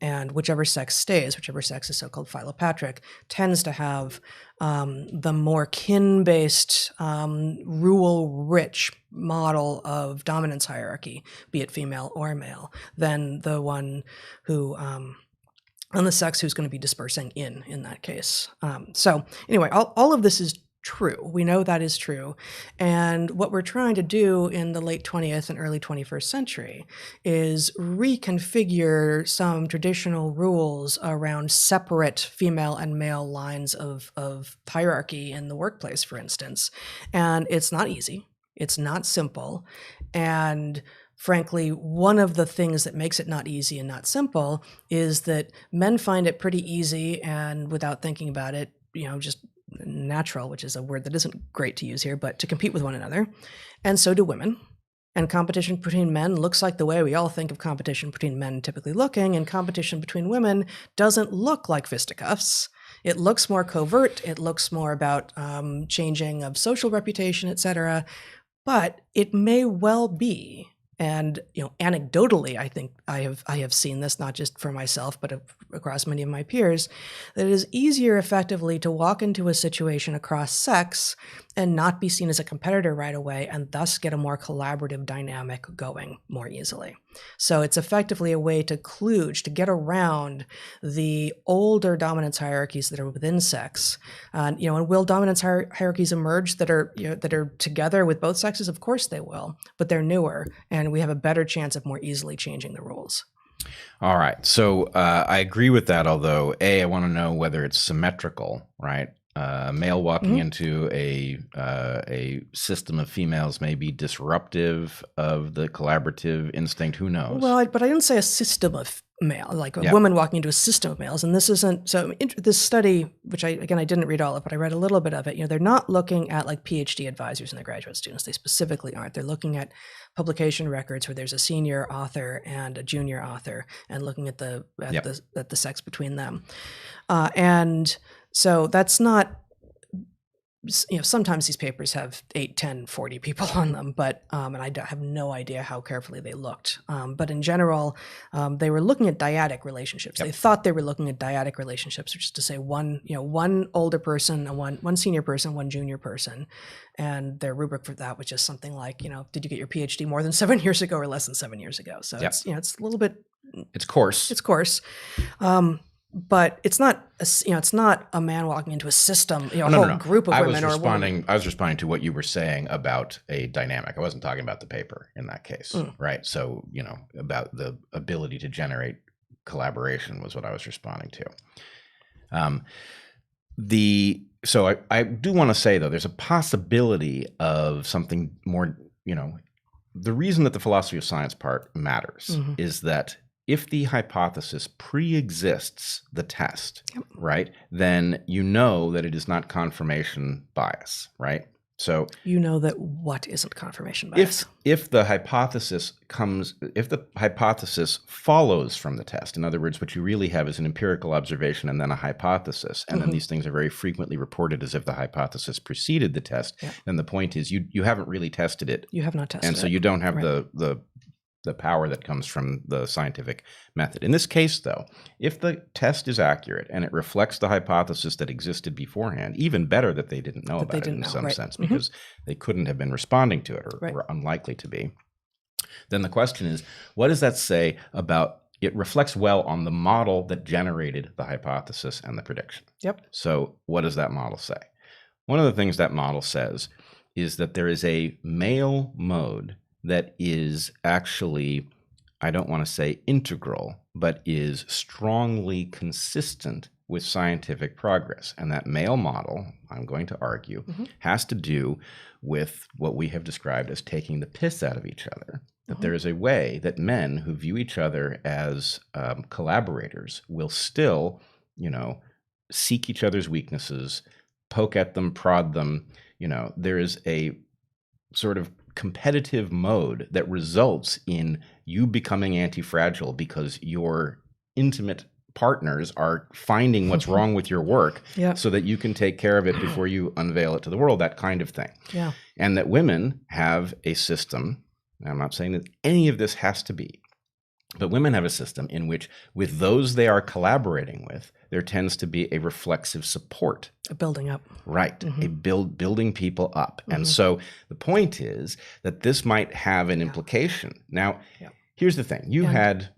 And whichever sex stays, whichever sex is so-called philopatric, tends to have the more kin-based, rule-rich model of dominance hierarchy, be it female or male, than the one who and the sex who's going to be dispersing in that case. So anyway, all of this is true. We know that is true. And what we're trying to do in the late 20th and early 21st century is reconfigure some traditional rules around separate female and male lines of hierarchy in the workplace, for instance. And it's not easy. It's not simple. And frankly, one of the things that makes it not easy and not simple is that men find it pretty easy and, without thinking about it, just natural, which is a word that isn't great to use here, but to compete with one another. And so do women. And competition between men looks like the way we all think of competition between men typically looking, and competition between women doesn't look like fisticuffs. It looks more covert. It looks more about changing of social reputation, etc. But it may well be, and anecdotally, I think I have seen this, not just for myself, but across many of my peers, that it is easier effectively to walk into a situation across sex and not be seen as a competitor right away, and thus get a more collaborative dynamic going more easily. So it's effectively a way to kludge, to get around the older dominance hierarchies that are within sex. And will dominance hierarchies emerge that are together with both sexes? Of course they will, but they're newer, and we have a better chance of more easily changing the rules. All right. So I agree with that, although, I want to know whether it's symmetrical, right? Male walking into a system of females may be disruptive of the collaborative instinct. Who knows? Well, but I didn't say a system of male, like a woman walking into a system of males. And this isn't, so this study, which I didn't read all of, but I read a little bit of it, they're not looking at like PhD advisors and their graduate students. They specifically aren't. They're looking at publication records where there's a senior author and a junior author, and looking at the sex between them. And so that's not, sometimes these papers have 8, 10, 40 people on them, but, and I have no idea how carefully they looked. But in general, they were looking at dyadic relationships. They thought they were looking at dyadic relationships, which is to say one older person, and one senior person, one junior person. And their rubric for that was just something like, did you get your PhD more than 7 years ago or less than 7 years ago? So it's, it's a little bit, it's coarse. It's coarse. But it's not, it's not a man walking into a system, a whole group of women or women. I was responding to what you were saying about a dynamic. I wasn't talking about the paper in that case, right? So, about the ability to generate collaboration was what I was responding to. So I do want to say, though, there's a possibility of something more, the reason that the philosophy of science part matters is that if the hypothesis pre-exists the test, right, then that it is not confirmation bias, right? So that what isn't confirmation bias? If the hypothesis follows from the test, in other words, what you really have is an empirical observation and then a hypothesis, and then these things are very frequently reported as if the hypothesis preceded the test, then the point is you haven't really tested it. You have not tested it. And so you don't have the power that comes from the scientific method. In this case, though, if the test is accurate and it reflects the hypothesis that existed beforehand, even better that they didn't know about it in some sense, because they couldn't have been responding to it or were unlikely to be, then the question is, what does that say about it? Reflects well on the model that generated the hypothesis and the prediction. So what does that model say? One of the things that model says is that there is a male mode that is actually, I don't want to say integral, but is strongly consistent with scientific progress. And that male model, I'm going to argue, has to do with what we have described as taking the piss out of each other. That there is a way that men who view each other as collaborators will still, seek each other's weaknesses, poke at them, prod them. There is a sort of competitive mode that results in you becoming anti-fragile because your intimate partners are finding what's wrong with your work Yeah. so that you can take care of it before you unveil it to the world, that kind of thing. Yeah. And that women have a system, I'm not saying that any of this has to be, but women have a system in which with those they are collaborating with, there tends to be a reflexive support. A building up. Right. A building people up. And so the point is that this might have an implication. Now, here's the thing. You had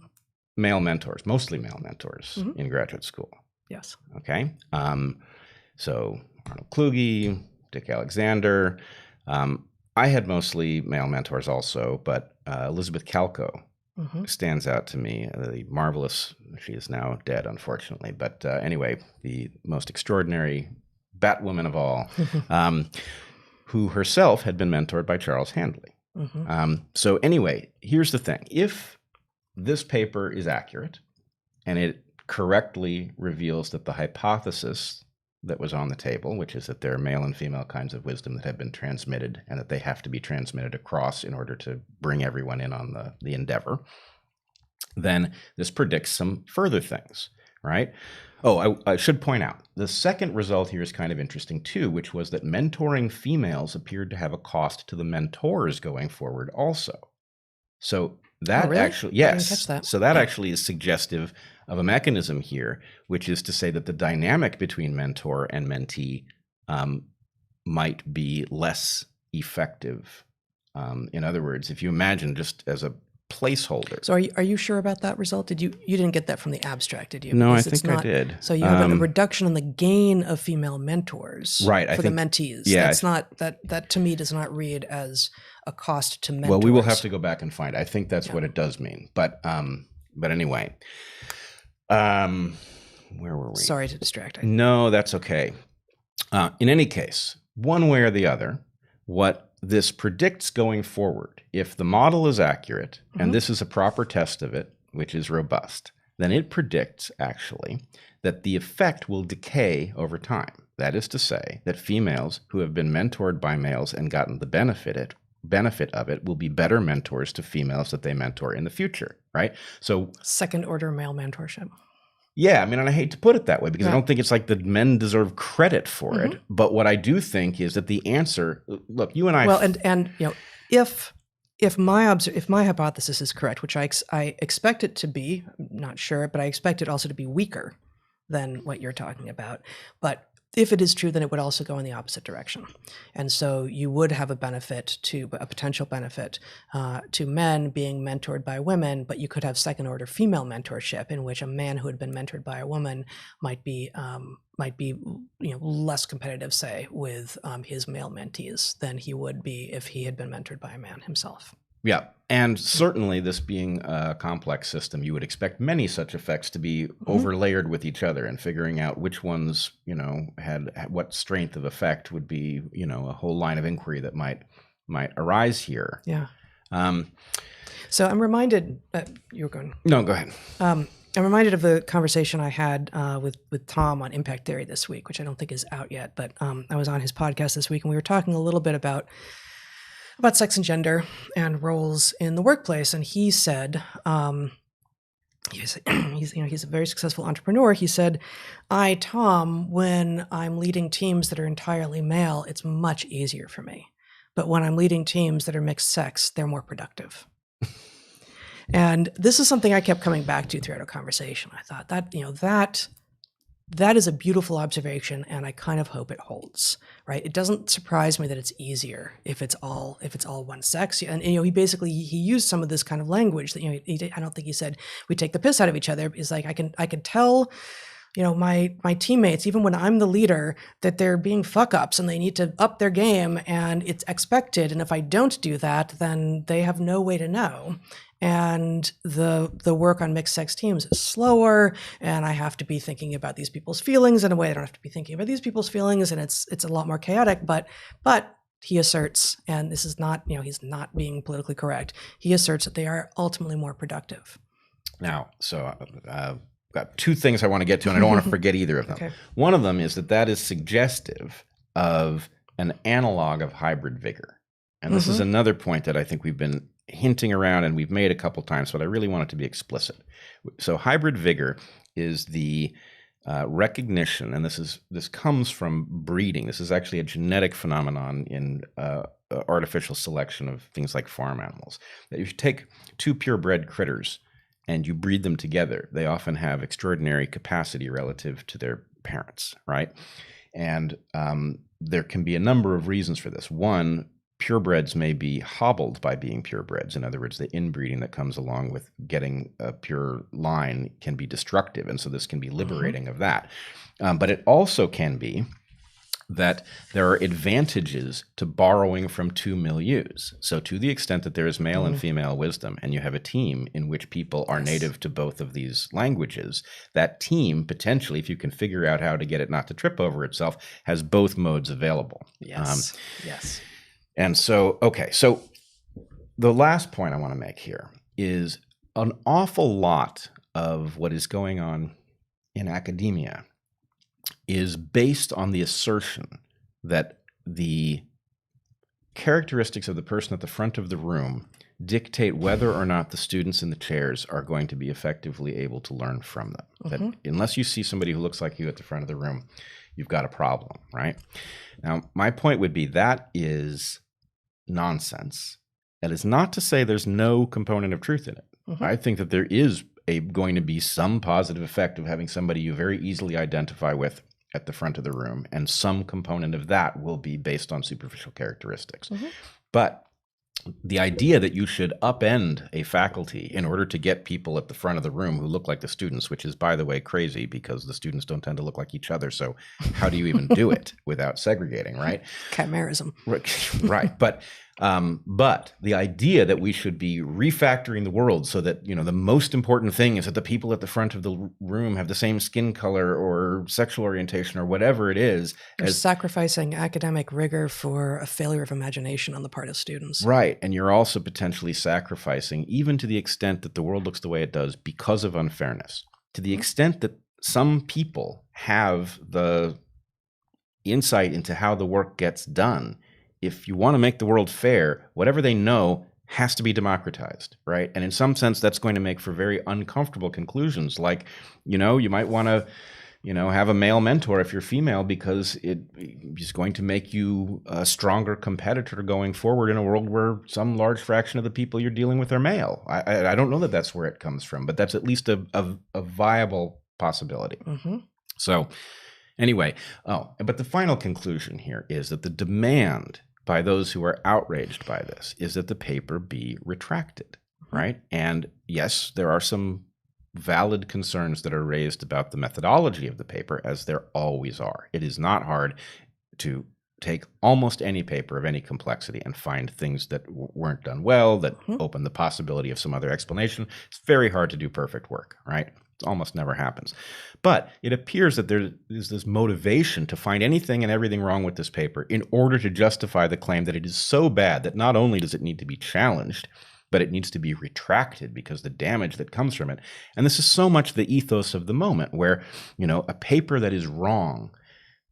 male mentors, mostly male mentors in graduate school. Yes. Okay. So Arnold Kluge, Dick Alexander. I had mostly male mentors also, but Elizabeth Calco stands out to me. The marvelous, she is now dead, unfortunately, but anyway, the most extraordinary Batwoman of all, who herself had been mentored by Charles Handley. So anyway, here's the thing. If this paper is accurate and it correctly reveals that the hypothesis that was on the table, which is that there are male and female kinds of wisdom that have been transmitted and that they have to be transmitted across in order to bring everyone in on the endeavor, then this predicts some further things, right? Oh, I should point out, the second result here is kind of interesting too, which was that mentoring females appeared to have a cost to the mentors going forward also. So that actually, yes. I didn't catch that. So that actually is suggestive of a mechanism here, which is to say that the dynamic between mentor and mentee might be less effective. In other words, if you imagine just as a placeholder. So are you sure about that result? You didn't get that from the abstract, did you? No, Because I think I did. So you have a reduction in the gain of female mentors for the mentees. Yeah, That's not that to me does not read as a cost to mentors. Well, we will have to go back and find. I think that's what it does mean. But anyway, where were we? Sorry to distract you. No, that's okay. In any case, one way or the other, what this predicts going forward, if the model is accurate, and this is a proper test of it, which is robust, then it predicts actually that the effect will decay over time. That is to say that females who have been mentored by males and gotten the benefit of it will be better mentors to females that they mentor in the future, right? So second order male mentorship. Yeah, I mean, and I hate to put it that way because I don't think it's like the men deserve credit for it. But what I do think is that the answer, look, you and I. Well, and you know, if my hypothesis is correct, which I expect it to be, I'm not sure, but I expect it also to be weaker than what you're talking about. But if it is true, then it would also go in the opposite direction. And so you would have a potential benefit to men being mentored by women, but you could have second order female mentorship in which a man who had been mentored by a woman might be less competitive, say, with his male mentees than he would be if he had been mentored by a man himself. Yeah, and certainly this being a complex system, you would expect many such effects to be overlayered with each other, and figuring out which ones, had what strength of effect would be, a whole line of inquiry that might arise here. Yeah. So I'm reminded you were going. No, go ahead. I'm reminded of the conversation I had with Tom on impact theory this week, which I don't think is out yet, but I was on his podcast this week, and we were talking a little bit about sex and gender and roles in the workplace. And he said, he's a very successful entrepreneur. He said, Tom, when I'm leading teams that are entirely male, it's much easier for me. But when I'm leading teams that are mixed sex, they're more productive. And this is something I kept coming back to throughout our conversation. I thought that is a beautiful observation, and I kind of hope it holds, right? It doesn't surprise me that it's easier if it's all one sex. And he used some of this kind of language that I don't think he said we take the piss out of each other. It's like I can tell my teammates, even when I'm the leader, that they're being fuck ups and they need to up their game, and it's expected. And if I don't do that, then they have no way to know. And the work on mixed sex teams is slower, and I have to be thinking about these people's feelings in a way I don't have to be thinking about these people's feelings, and it's a lot more chaotic. But he asserts, and this is not, he's not being politically correct, he asserts that they are ultimately more productive. Now, so I've got two things I want to get to, and I don't want to forget either of them. Okay. One of them is that is suggestive of an analog of hybrid vigor. And this is another point that I think we've been hinting around and we've made a couple times, but I really want it to be explicit. So hybrid vigor is the recognition, and this comes from breeding. This is actually a genetic phenomenon in artificial selection of things like farm animals. That if you take two purebred critters and you breed them together, they often have extraordinary capacity relative to their parents, right? And there can be a number of reasons for this. One, purebreds may be hobbled by being purebreds. In other words, the inbreeding that comes along with getting a pure line can be destructive. And so this can be liberating of that. But it also can be that there are advantages to borrowing from two milieus. So to the extent that there is male and female wisdom, and you have a team in which people are native to both of these languages, that team potentially, if you can figure out how to get it not to trip over itself, has both modes available. Yes. Yes. And so, okay, so the last point I want to make here is an awful lot of what is going on in academia is based on the assertion that the characteristics of the person at the front of the room dictate whether or not the students in the chairs are going to be effectively able to learn from them. That unless you see somebody who looks like you at the front of the room, you've got a problem, right? Now, my point would be that is nonsense. That is not to say there's no component of truth in it. I think that there is going to be some positive effect of having somebody you very easily identify with at the front of the room, and some component of that will be based on superficial characteristics. But the idea that you should upend a faculty in order to get people at the front of the room who look like the students, which is, by the way, crazy because the students don't tend to look like each other. So how do you even do it without segregating, right? Chimerism. Right. But the idea that we should be refactoring the world so that, the most important thing is that the people at the front of the room have the same skin color or sexual orientation or whatever it is. You're sacrificing academic rigor for a failure of imagination on the part of students. Right. And you're also potentially sacrificing, even to the extent that the world looks the way it does because of unfairness, to the extent that some people have the insight into how the work gets done. If you want to make the world fair, whatever they know has to be democratized, right? And in some sense, that's going to make for very uncomfortable conclusions. Like, you might want to, have a male mentor if you're female because it is going to make you a stronger competitor going forward in a world where some large fraction of the people you're dealing with are male. I don't know that that's where it comes from, but that's at least a viable possibility. So anyway, but the final conclusion here is that the demand by those who are outraged by this is that the paper be retracted, right? And yes, there are some valid concerns that are raised about the methodology of the paper, as there always are. It is not hard to take almost any paper of any complexity and find things that weren't done well, that open the possibility of some other explanation. It's very hard to do perfect work, right? It almost never happens. But it appears that there is this motivation to find anything and everything wrong with this paper in order to justify the claim that it is so bad that not only does it need to be challenged, but it needs to be retracted because the damage that comes from it. And this is so much the ethos of the moment where, a paper that is wrong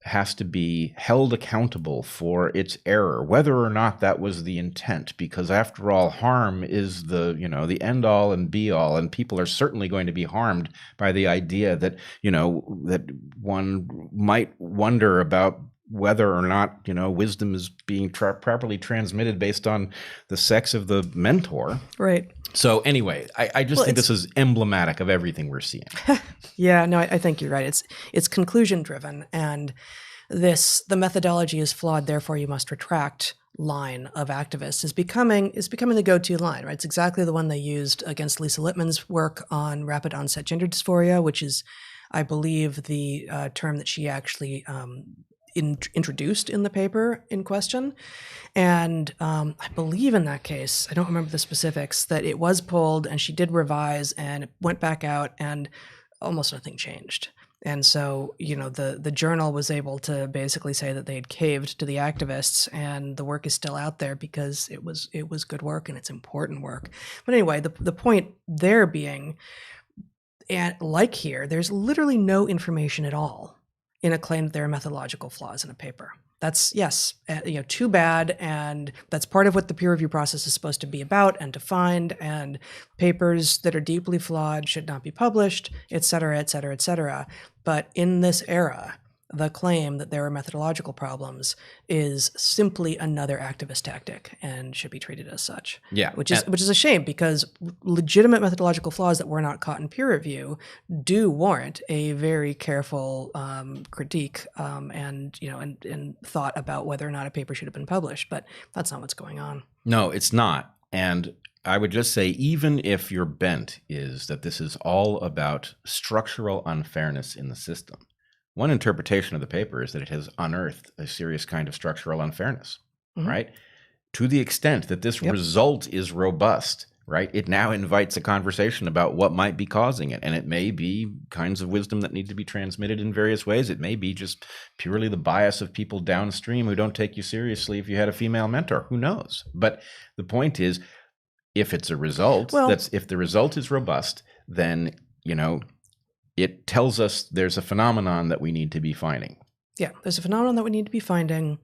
has to be held accountable for its error, whether or not that was the intent, because after all, harm is the end all and be all, and people are certainly going to be harmed by the idea that, that one might wonder about whether or not, wisdom is being properly transmitted based on the sex of the mentor. Right. So anyway, I just think this is emblematic of everything we're seeing. Yeah, no, I think you're right. It's conclusion driven, and the methodology is flawed, therefore you must retract line of activists is becoming the go-to line, right? It's exactly the one they used against Lisa Littman's work on rapid onset gender dysphoria, which is, I believe, the term that she actually introduced in the paper in question. And I believe in that case, I don't remember the specifics, that it was pulled and she did revise and it went back out and almost nothing changed. And so, the journal was able to basically say that they had caved to the activists and the work is still out there because it was good work and it's important work. But anyway, the point there being, and like here, there's literally no information at all in a claim that there are methodological flaws in a paper. That's yes, too bad, and that's part of what the peer review process is supposed to be about and defined. And papers that are deeply flawed should not be published, et cetera, et cetera, et cetera. But in this era, the claim that there are methodological problems is simply another activist tactic and should be treated as such. Yeah, which is a shame, because legitimate methodological flaws that were not caught in peer review do warrant a very careful critique and thought about whether or not a paper should have been published. But that's not what's going on. No, it's not. And I would just say, even if your bent is that this is all about structural unfairness in the system, one interpretation of the paper is that it has unearthed a serious kind of structural unfairness, right? To the extent that this result is robust, right? It now invites a conversation about what might be causing it. And it may be kinds of wisdom that need to be transmitted in various ways. It may be just purely the bias of people downstream who don't take you seriously if you had a female mentor. Who knows? But the point is, if it's a result, if the result is robust, then, it tells us there's a phenomenon that we need to be finding. Yeah, there's a phenomenon that we need to be finding.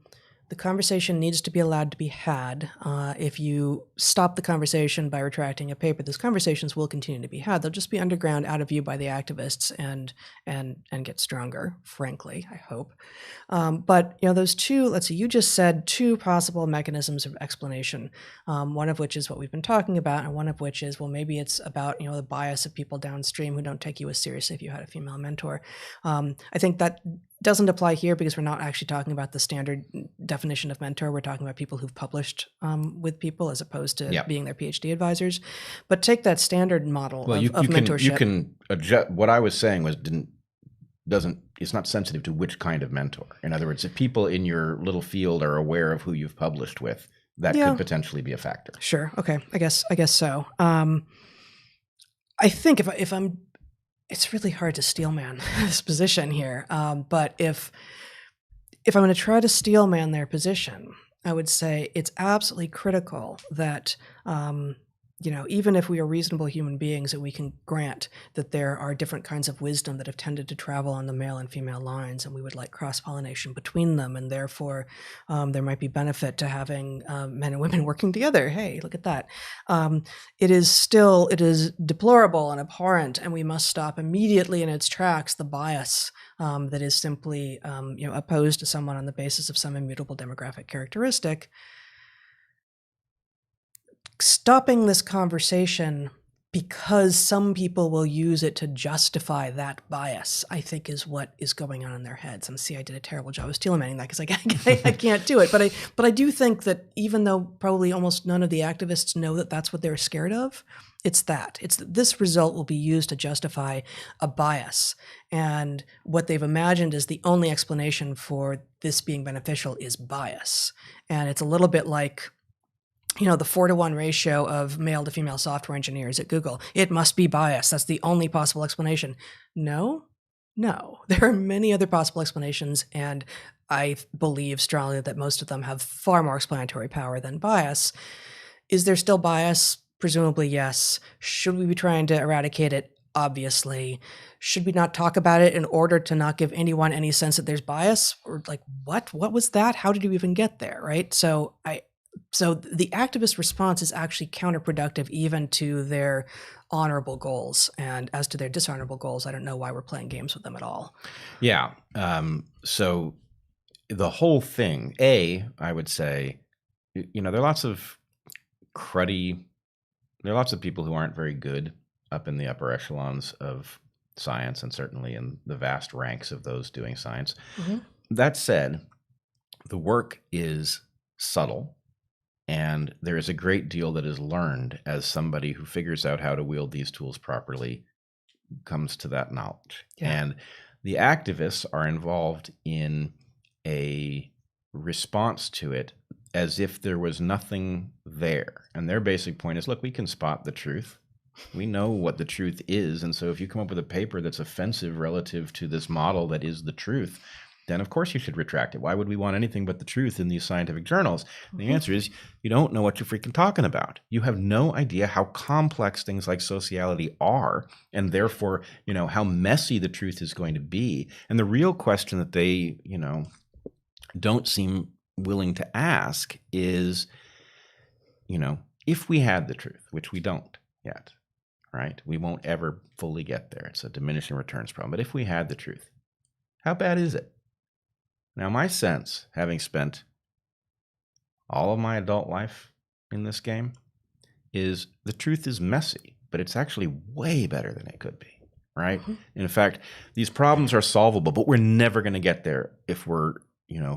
The conversation needs to be allowed to be had. If you stop the conversation by retracting a paper, those conversations will continue to be had. They'll just be underground, out of view by the activists, and get stronger, frankly, I hope. But those two, let's see, you just said two possible mechanisms of explanation, one of which is what we've been talking about, and one of which is, well, maybe it's about the bias of people downstream who don't take you as seriously if you had a female mentor. I think that doesn't apply here, because we're not actually talking about the standard definition of mentor. We're talking about people who've published with people, as opposed to being their PhD advisors. But take that standard model of mentorship. You can adjust. What I was saying was it's not sensitive to which kind of mentor. In other words, if people in your little field are aware of who you've published with, that could potentially be a factor. Sure. Okay. I guess so. I think if I'm, it's really hard to steelman this position here. But if I'm going to try to steelman their position, I would say it's absolutely critical that, even if we are reasonable human beings, that we can grant that there are different kinds of wisdom that have tended to travel on the male and female lines, and we would like cross-pollination between them, and therefore there might be benefit to having men and women working together. Hey, look at that. It is deplorable and abhorrent, and we must stop immediately in its tracks the bias that is simply opposed to someone on the basis of some immutable demographic characteristic. Stopping this conversation because some people will use it to justify that bias, I think, is what is going on in their heads. And see, I did a terrible job of steelmanning that, because I can't do it. But I do think that, even though probably almost none of the activists know that that's what they're scared of, it's that this result will be used to justify a bias. And what they've imagined is the only explanation for this being beneficial is bias. And it's a little bit like, the 4-to-1 ratio of male to female software engineers at Google. It must be bias. That's the only possible explanation. No. There are many other possible explanations, and I believe strongly that most of them have far more explanatory power than bias. Is there still bias? Presumably, yes. Should we be trying to eradicate it? Obviously. Should we not talk about it in order to not give anyone any sense that there's bias? Or like, what was that? How did you even get there, right? So the activist response is actually counterproductive even to their honorable goals. And as to their dishonorable goals, I don't know why we're playing games with them at all. Yeah. So the whole thing, I would say, there are lots of cruddy, there are lots of people who aren't very good up in the upper echelons of science, and certainly in the vast ranks of those doing science. Mm-hmm. That said, the work is subtle. And there is a great deal that is learned as somebody who figures out how to wield these tools properly comes to that knowledge. Yeah. And the activists are involved in a response to it as if there was nothing there. And their basic point is, look, we can spot the truth. We know what the truth is. And so if you come up with a paper that's offensive relative to this model that is the truth, then of course you should retract it. Why would we want anything but the truth in these scientific journals? And the answer is, you don't know what you're freaking talking about. You have no idea how complex things like sociality are, and therefore, how messy the truth is going to be. And the real question that they, don't seem willing to ask is, if we had the truth, which we don't yet, right? We won't ever fully get there. It's a diminishing returns problem. But if we had the truth, how bad is it? Now, my sense, having spent all of my adult life in this game, is the truth is messy, but it's actually way better than it could be, right? Mm-hmm. In fact, these problems are solvable, but we're never going to get there if we're,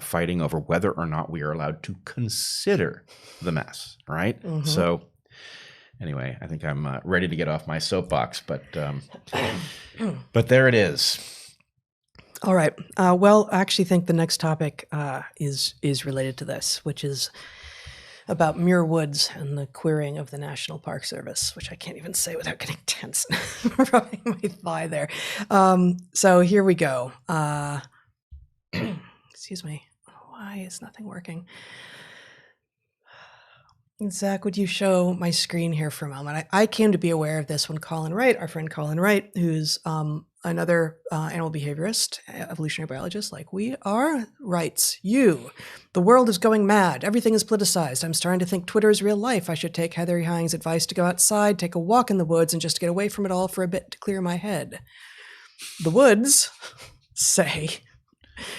fighting over whether or not we are allowed to consider the mess, right? Mm-hmm. So anyway, I think I'm ready to get off my soapbox, but there it is. All right. Well, I actually think the next topic is related to this, which is about Muir Woods and the queering of the National Park Service, which I can't even say without getting tense, rubbing my thigh there. So here we go. Excuse me. Why is nothing working? Zach, would you show my screen here for a moment? I came to be aware of this when Colin Wright, our friend Colin Wright, who's another animal behaviorist, evolutionary biologist like we are, writes, the world is going mad. Everything is politicized. I'm starting to think Twitter is real life. I should take Heather Hang's advice to go outside, take a walk in the woods, and just get away from it all for a bit to clear my head. The woods say,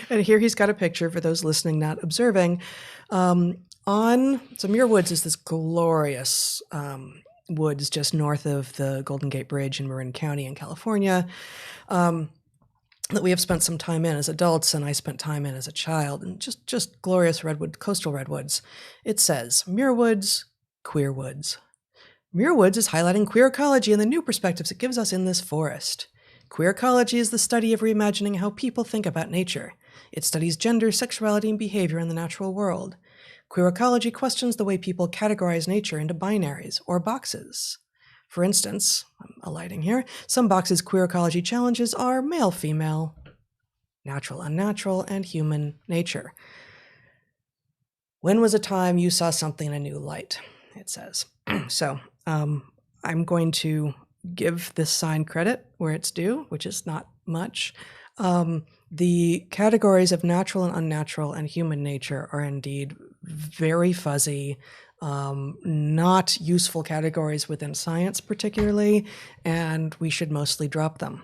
and here he's got a picture for those listening, not observing, so Muir Woods is this glorious woods just north of the Golden Gate Bridge in Marin County in California that we have spent some time in as adults, and I spent time in as a child, and just glorious coastal redwoods. It says, Muir Woods, queer woods. Muir Woods is highlighting queer ecology and the new perspectives it gives us in this forest. Queer ecology is the study of reimagining how people think about nature. It studies gender, sexuality, and behavior in the natural world. Queer ecology questions the way people categorize nature into binaries or boxes. For instance, I'm alighting here, some boxes queer ecology challenges are male, female, natural, unnatural, and human nature. When was a time you saw something in a new light? It says. So I'm going to give this sign credit where it's due, which is not much. The categories of natural and unnatural and human nature are indeed very fuzzy, not useful categories within science particularly, and we should mostly drop them.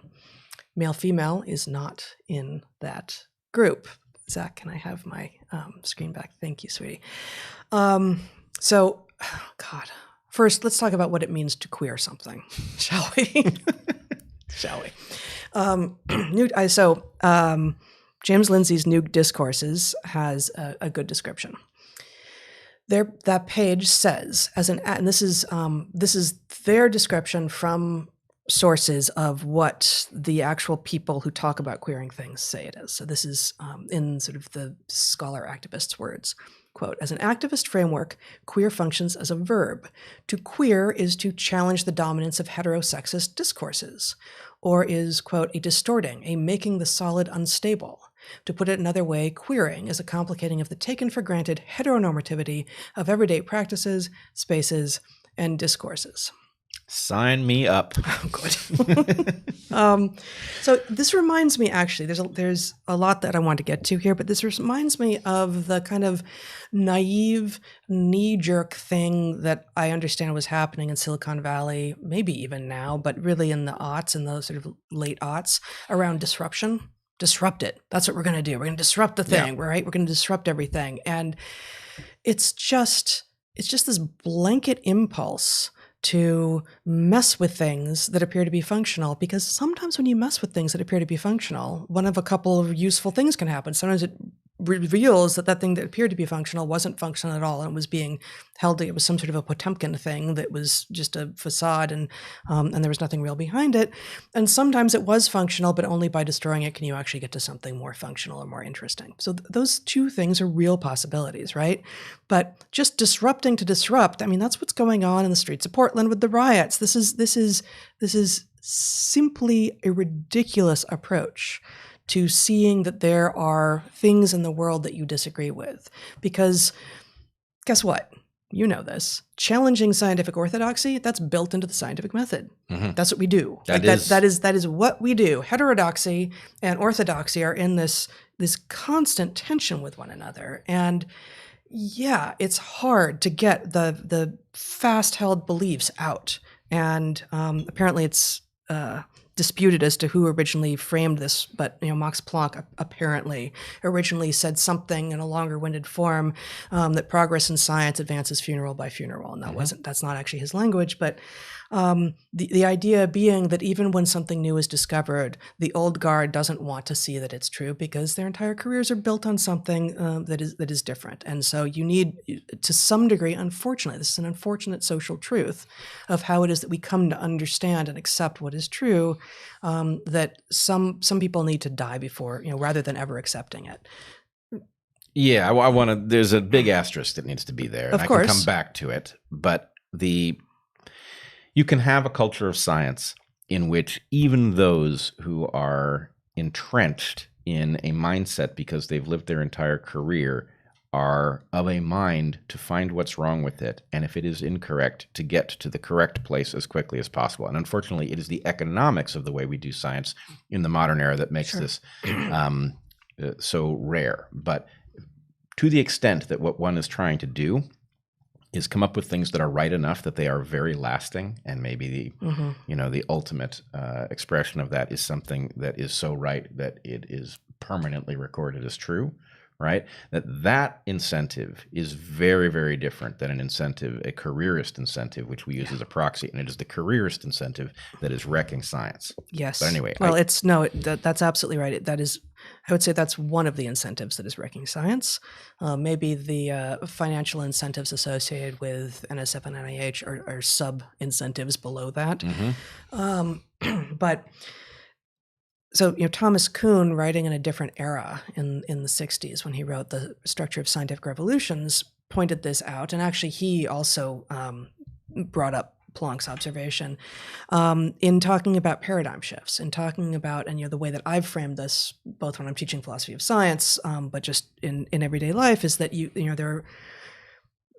Male-female is not in that group. Zach, can I have my screen back? Thank you, sweetie. First, let's talk about what it means to queer something, shall we? Shall we? James Lindsay's New Discourses has a good description. That page says, and this is their description from sources of what the actual people who talk about queering things say it is. So this is in sort of the scholar activist's words. Quote, as an activist framework, queer functions as a verb. To queer is to challenge the dominance of heterosexist discourses, or is, quote, a distorting, a making the solid unstable. To put it another way, queering is a complicating of the taken for granted heteronormativity of everyday practices, spaces, and discourses. Sign me up. Oh, good. So this reminds me, actually, there's a lot that I want to get to here, but this reminds me of the kind of naive, knee-jerk thing that I understand was happening in Silicon Valley, maybe even now, but really in the aughts, in the sort of late aughts, around disruption. Disrupt it. That's what we're going to do. We're going to disrupt the thing, right? We're going to disrupt everything. And it's just this blanket impulse to mess with things that appear to be functional, because sometimes when you mess with things that appear to be functional, one of a couple of useful things can happen. Sometimes it reveals that thing that appeared to be functional wasn't functional at all, and it was being held, it was some sort of a Potemkin thing that was just a facade, and there was nothing real behind it. And sometimes it was functional, but only by destroying it can you actually get to something more functional or more interesting. So those two things are real possibilities, right? But just disrupting to disrupt, I mean, that's what's going on in the streets of Portland with the riots. This is simply a ridiculous approach to seeing that there are things in the world that you disagree with. Because guess what? You know this. Challenging scientific orthodoxy, that's built into the scientific method. Mm-hmm. That's what we do. That is what we do. Heterodoxy and orthodoxy are in this this constant tension with one another. And yeah, it's hard to get the fast held beliefs out. And apparently it's disputed as to who originally framed this, but Max Planck apparently originally said something in a longer-winded form that progress in science advances funeral by funeral, and that's not actually his language, but the idea being that even when something new is discovered, the old guard doesn't want to see that it's true because their entire careers are built on something that is different, and so you need, to some degree, unfortunately, this is an unfortunate social truth of how it is that we come to understand and accept what is true. That some people need to die before, rather than ever accepting it. Yeah, I want to. There's a big asterisk that needs to be there, and Of course. I can come back to it. But you can have a culture of science in which even those who are entrenched in a mindset because they've lived their entire career are of a mind to find what's wrong with it, and if it is incorrect, to get to the correct place as quickly as possible. And unfortunately, it is the economics of the way we do science in the modern era that makes this so rare. But to the extent that what one is trying to do is come up with things that are right enough that they are very lasting, and maybe the ultimate expression of that is something that is so right that it is permanently recorded as true. Right? That incentive is very, very different than an incentive, a careerist incentive, which we use as a proxy. And it is the careerist incentive that is wrecking science. Yes. But anyway. Well, that's absolutely right. That is, I would say that's one of the incentives that is wrecking science. Maybe the financial incentives associated with NSF and NIH are sub-incentives below that. But so, Thomas Kuhn, writing in a different era in the 60s when he wrote The Structure of Scientific Revolutions, pointed this out. And actually, he also brought up Planck's observation in talking about paradigm shifts, and talking about, and the way that I've framed this, both when I'm teaching philosophy of science, but just in everyday life, is that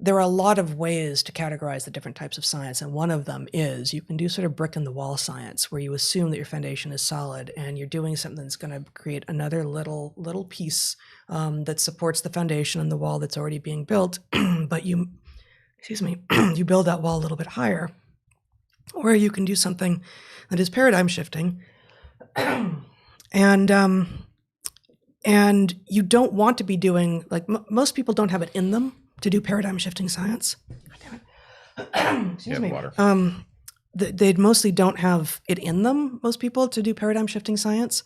there are a lot of ways to categorize the different types of science, and one of them is you can do sort of brick in the wall science, where you assume that your foundation is solid and you're doing something that's going to create another little piece that supports the foundation and the wall that's already being built, but you build that wall a little bit higher. Or you can do something that is paradigm shifting, and you don't want to be doing, like, most people don't have it in them to do paradigm shifting science. Excuse me. Water. They mostly don't have it in them, most people, to do paradigm shifting science.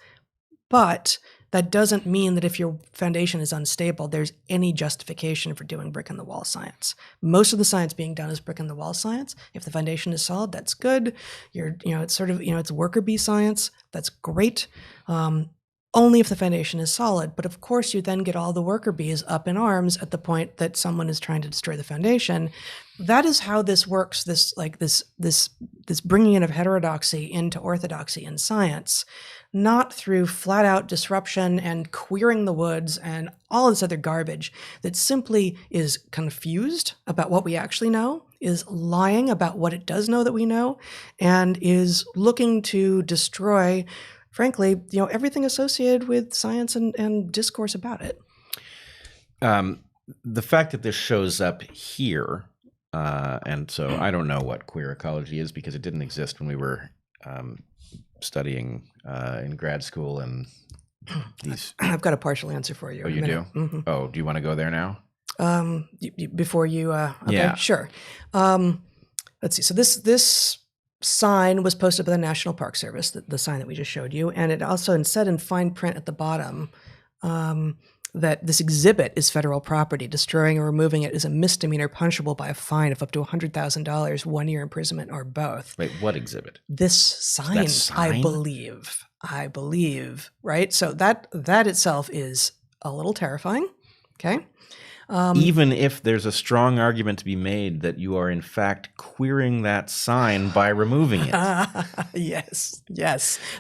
But that doesn't mean that if your foundation is unstable, there's any justification for doing brick in the wall science. Most of the science being done is brick in the wall science. If the foundation is solid, that's good. It's sort of, it's worker bee science. That's great. Only if the foundation is solid. But of course, you then get all the worker bees up in arms at the point that someone is trying to destroy the foundation. That is how this works. This bringing in of heterodoxy into orthodoxy in science, not through flat out disruption and queering the woods and all this other garbage that simply is confused about what we actually know, is lying about what it does know that we know, and is looking to destroy, frankly, everything associated with science and discourse about it. The fact that this shows up here, and so I don't know what queer ecology is because it didn't exist when we were studying in grad school and these. I've got a partial answer for you. Oh, you do? Mm-hmm. Oh, do you want to go there now? Before you, okay, yeah, sure. Let's see. So this sign was posted by the National Park Service, the sign that we just showed you, and it also said in fine print at the bottom that this exhibit is federal property. Destroying or removing it is a misdemeanor punishable by a fine of up to $100,000, 1 year imprisonment, or both. Wait, what exhibit? This sign, I believe, right? So that itself is a little terrifying, okay? Even if there's a strong argument to be made that you are in fact queering that sign by removing it. Yes.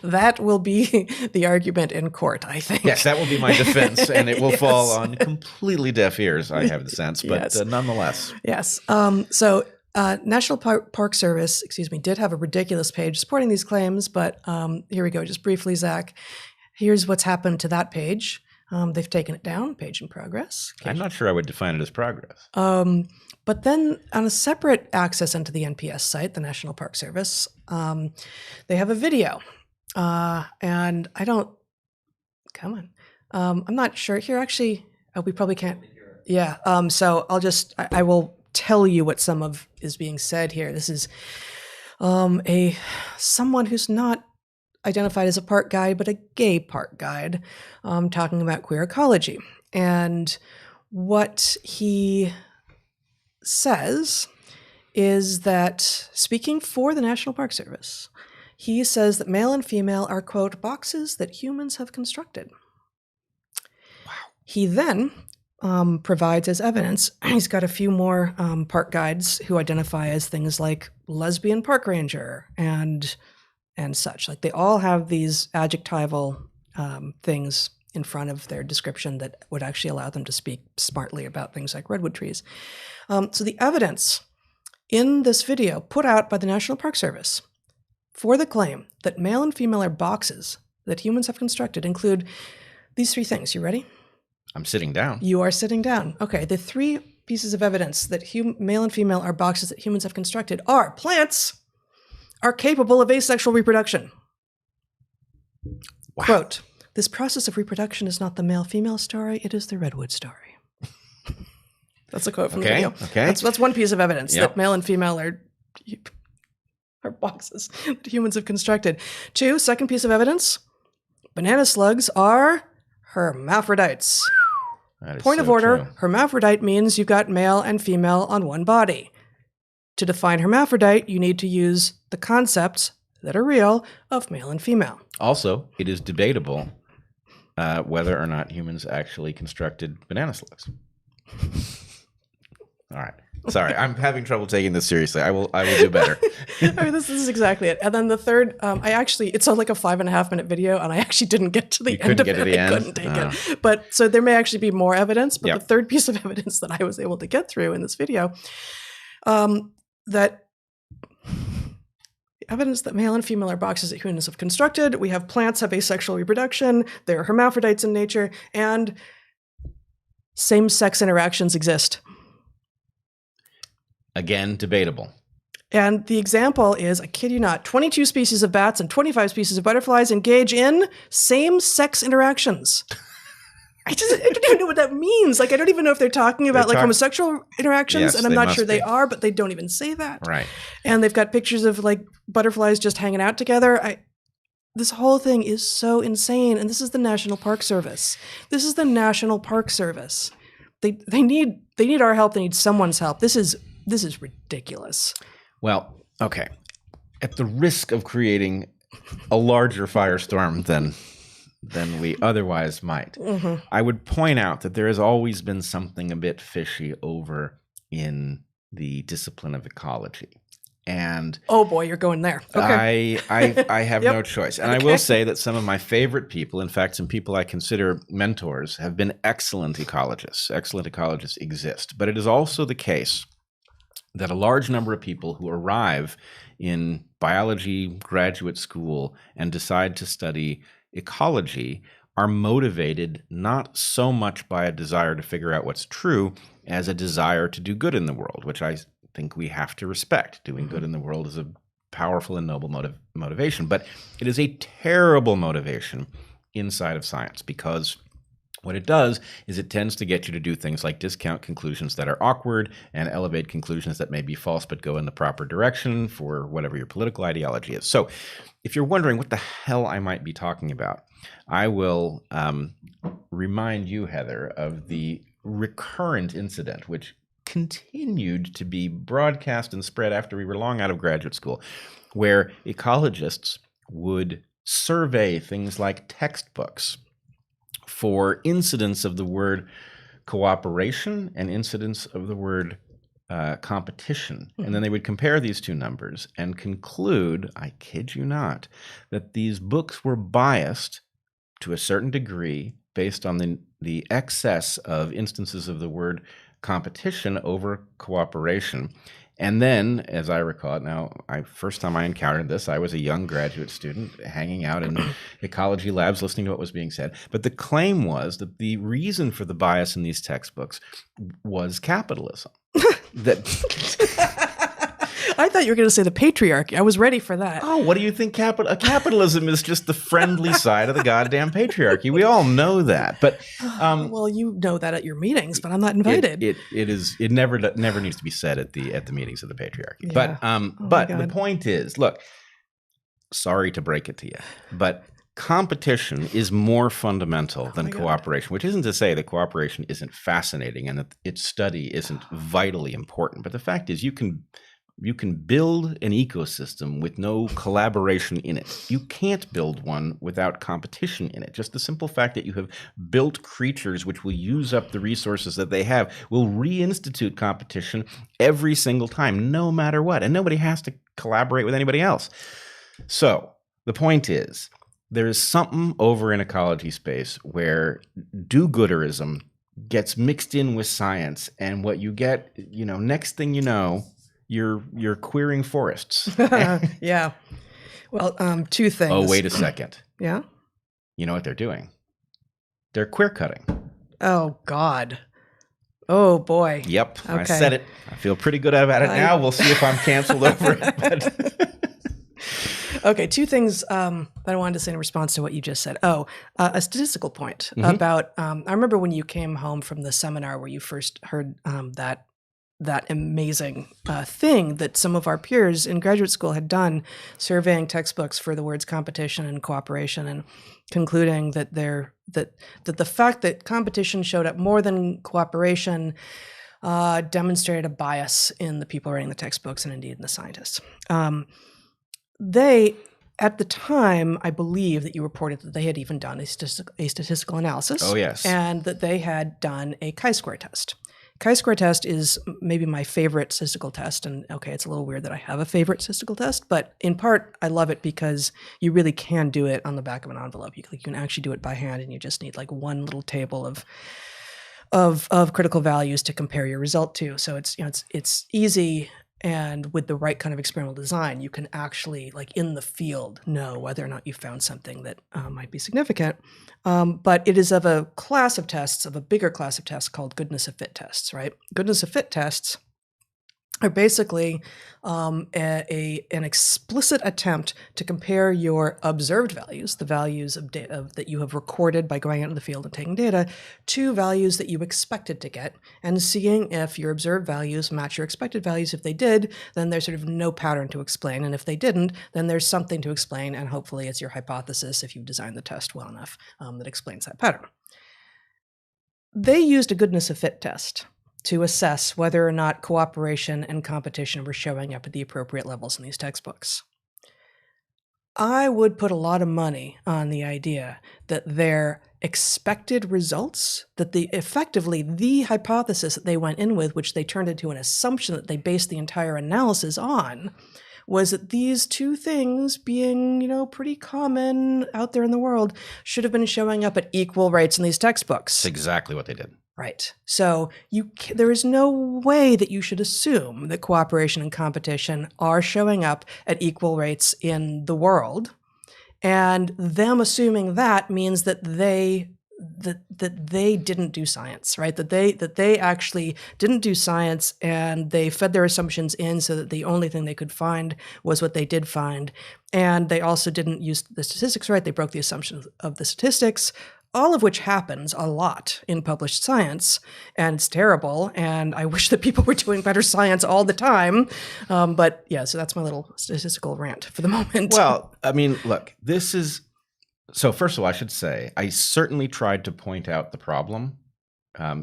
That will be the argument in court, I think. Yes, that will be my defense, and it will fall on completely deaf ears, I have the sense, but nonetheless. Yes. So National Park Service, did have a ridiculous page supporting these claims, but here we go. Just briefly, Zach, here's what's happened to that page. They've taken it down, page in progress. I'm not sure I would define it as progress. But then on a separate access into the NPS site, the National Park Service, they have a video. And I don't, come on. I'm not sure here actually. We probably can't. Yeah. So I will tell you what some of is being said here. This is someone who's not identified as a park guide, but a gay park guide, talking about queer ecology. And what he says is that, speaking for the National Park Service, he says that male and female are, quote, boxes that humans have constructed. Wow. He then provides as evidence, he's got a few more park guides who identify as things like lesbian park ranger and such. Like, they all have these adjectival things in front of their description that would actually allow them to speak smartly about things like redwood trees. So the evidence in this video put out by the National Park Service for the claim that male and female are boxes that humans have constructed include these three things. You ready? I'm sitting down. You are sitting down. Okay. The three pieces of evidence that male and female are boxes that humans have constructed are: plants are capable of asexual reproduction. Wow. Quote, "This process of reproduction is not the male-female story, it is the redwood story." That's a quote from the video. Okay. That's one piece of evidence that male and female are boxes that humans have constructed. Second piece of evidence, banana slugs are hermaphrodites. Point of order, true. Hermaphrodite means you've got male and female on one body. To define hermaphrodite, you need to use the concepts that are real of male and female. Also, it is debatable whether or not humans actually constructed banana slugs. All right. Sorry, I'm having trouble taking this seriously. I will do better. I mean, this is exactly it. And then the third, it's like a 5.5-minute video, and I actually didn't get to the end of it. I couldn't take it. But so there may actually be more evidence. But the third piece of evidence that I was able to get through in this video, that evidence that male and female are boxes that humans have constructed. We have plants have asexual reproduction. They're hermaphrodites in nature, and same-sex interactions exist. Again, debatable. And the example is, I kid you not, 22 species of bats and 25 species of butterflies engage in same-sex interactions. I don't even know what that means. Like, I don't even know if they're talking about homosexual interactions, yes, and I'm not sure they are, but they don't even say that. Right. And they've got pictures of like butterflies just hanging out together. This whole thing is so insane. And this is the National Park Service. This is the National Park Service. They need our help. They need someone's help. This is ridiculous. Well, okay. At the risk of creating a larger firestorm than we otherwise might, I would point out that there has always been something a bit fishy over in the discipline of ecology. And oh boy, you're going there. Okay. I have no choice. And I will say that some of my favorite people, in fact, some people I consider mentors, have been excellent ecologists. Excellent ecologists exist. But it is also the case that a large number of people who arrive in biology graduate school and decide to study ecology are motivated not so much by a desire to figure out what's true as a desire to do good in the world, which I think we have to respect. Doing good in the world is a powerful and noble motivation, but it is a terrible motivation inside of science, because what it does is it tends to get you to do things like discount conclusions that are awkward and elevate conclusions that may be false but go in the proper direction for whatever your political ideology is. So if you're wondering what the hell I might be talking about, I will remind you, Heather, of the recurrent incident which continued to be broadcast and spread after we were long out of graduate school, where ecologists would survey things like textbooks for incidence of the word cooperation and incidence of the word competition. And then they would compare these two numbers and conclude, I kid you not, that these books were biased to a certain degree based on the excess of instances of the word competition over cooperation. And then, as I recall it now, first time I encountered this, I was a young graduate student hanging out in ecology labs listening to what was being said. But the claim was that the reason for the bias in these textbooks was capitalism. I thought you were going to say the patriarchy. I was ready for that. Oh, what do you think? Capitalism is just the friendly side of the goddamn patriarchy. We all know that. But well, you know that at your meetings, but I'm not invited. It never needs to be said at the meetings of the patriarchy. Yeah. But the point is, look, sorry to break it to you, but competition is more fundamental than cooperation, which isn't to say that cooperation isn't fascinating and that its study isn't vitally important. But the fact is, you can build an ecosystem with no collaboration in it. You can't build one without competition in it. Just the simple fact that you have built creatures which will use up the resources that they have will reinstitute competition every single time, no matter what. And nobody has to collaborate with anybody else. So the point is, there is something over in ecology space where do-gooderism gets mixed in with science. And what you get, next thing you know, you're queering forests. Yeah. Well, two things. Oh, wait a second. Yeah? You know what they're doing? They're queer cutting. Oh, God. Oh, boy. Yep. Okay. I said it. I feel pretty good about it now. We'll see if I'm canceled over it. But okay, two things that I wanted to say in response to what you just said. Oh, a statistical point about, I remember when you came home from the seminar where you first heard that amazing thing that some of our peers in graduate school had done, surveying textbooks for the words competition and cooperation, and concluding that the fact that competition showed up more than cooperation demonstrated a bias in the people writing the textbooks and indeed in the scientists. They, at the time, I believe that you reported that they had even done a statistical analysis. Oh, yes. And that they had done a chi-square test. Chi-square test is maybe my favorite statistical test. And okay, it's a little weird that I have a favorite statistical test, but in part, I love it because you really can do it on the back of an envelope. You can actually do it by hand, and you just need like one little table of critical values to compare your result to. So it's easy. And with the right kind of experimental design, you can actually, like in the field, know whether or not you found something that might be significant. But it is of a class of tests, of a bigger class of tests called goodness of fit tests, right? Goodness of fit tests are basically an explicit attempt to compare your observed values, the values of data that you have recorded by going out into the field and taking data, to values that you expected to get, and seeing if your observed values match your expected values. If they did, then there's sort of no pattern to explain, and if they didn't, then there's something to explain, and hopefully it's your hypothesis, if you've designed the test well enough, that explains that pattern. They used a goodness of fit test to assess whether or not cooperation and competition were showing up at the appropriate levels in these textbooks. I would put a lot of money on the idea that their expected results, that effectively the hypothesis that they went in with, which they turned into an assumption that they based the entire analysis on, was that these two things, being, pretty common out there in the world, should have been showing up at equal rates in these textbooks. That's exactly what they did. Right. So there is no way that you should assume that cooperation and competition are showing up at equal rates in the world. And them assuming that means that they didn't do science, right? That they actually didn't do science, and they fed their assumptions in so that the only thing they could find was what they did find. And they also didn't use the statistics right. They broke the assumptions of the statistics, all of which happens a lot in published science, and it's terrible, and I wish that people were doing better science all the time. But yeah, so that's my little statistical rant for the moment. Well, I mean, look, so first of all, I should say, I certainly tried to point out the problem,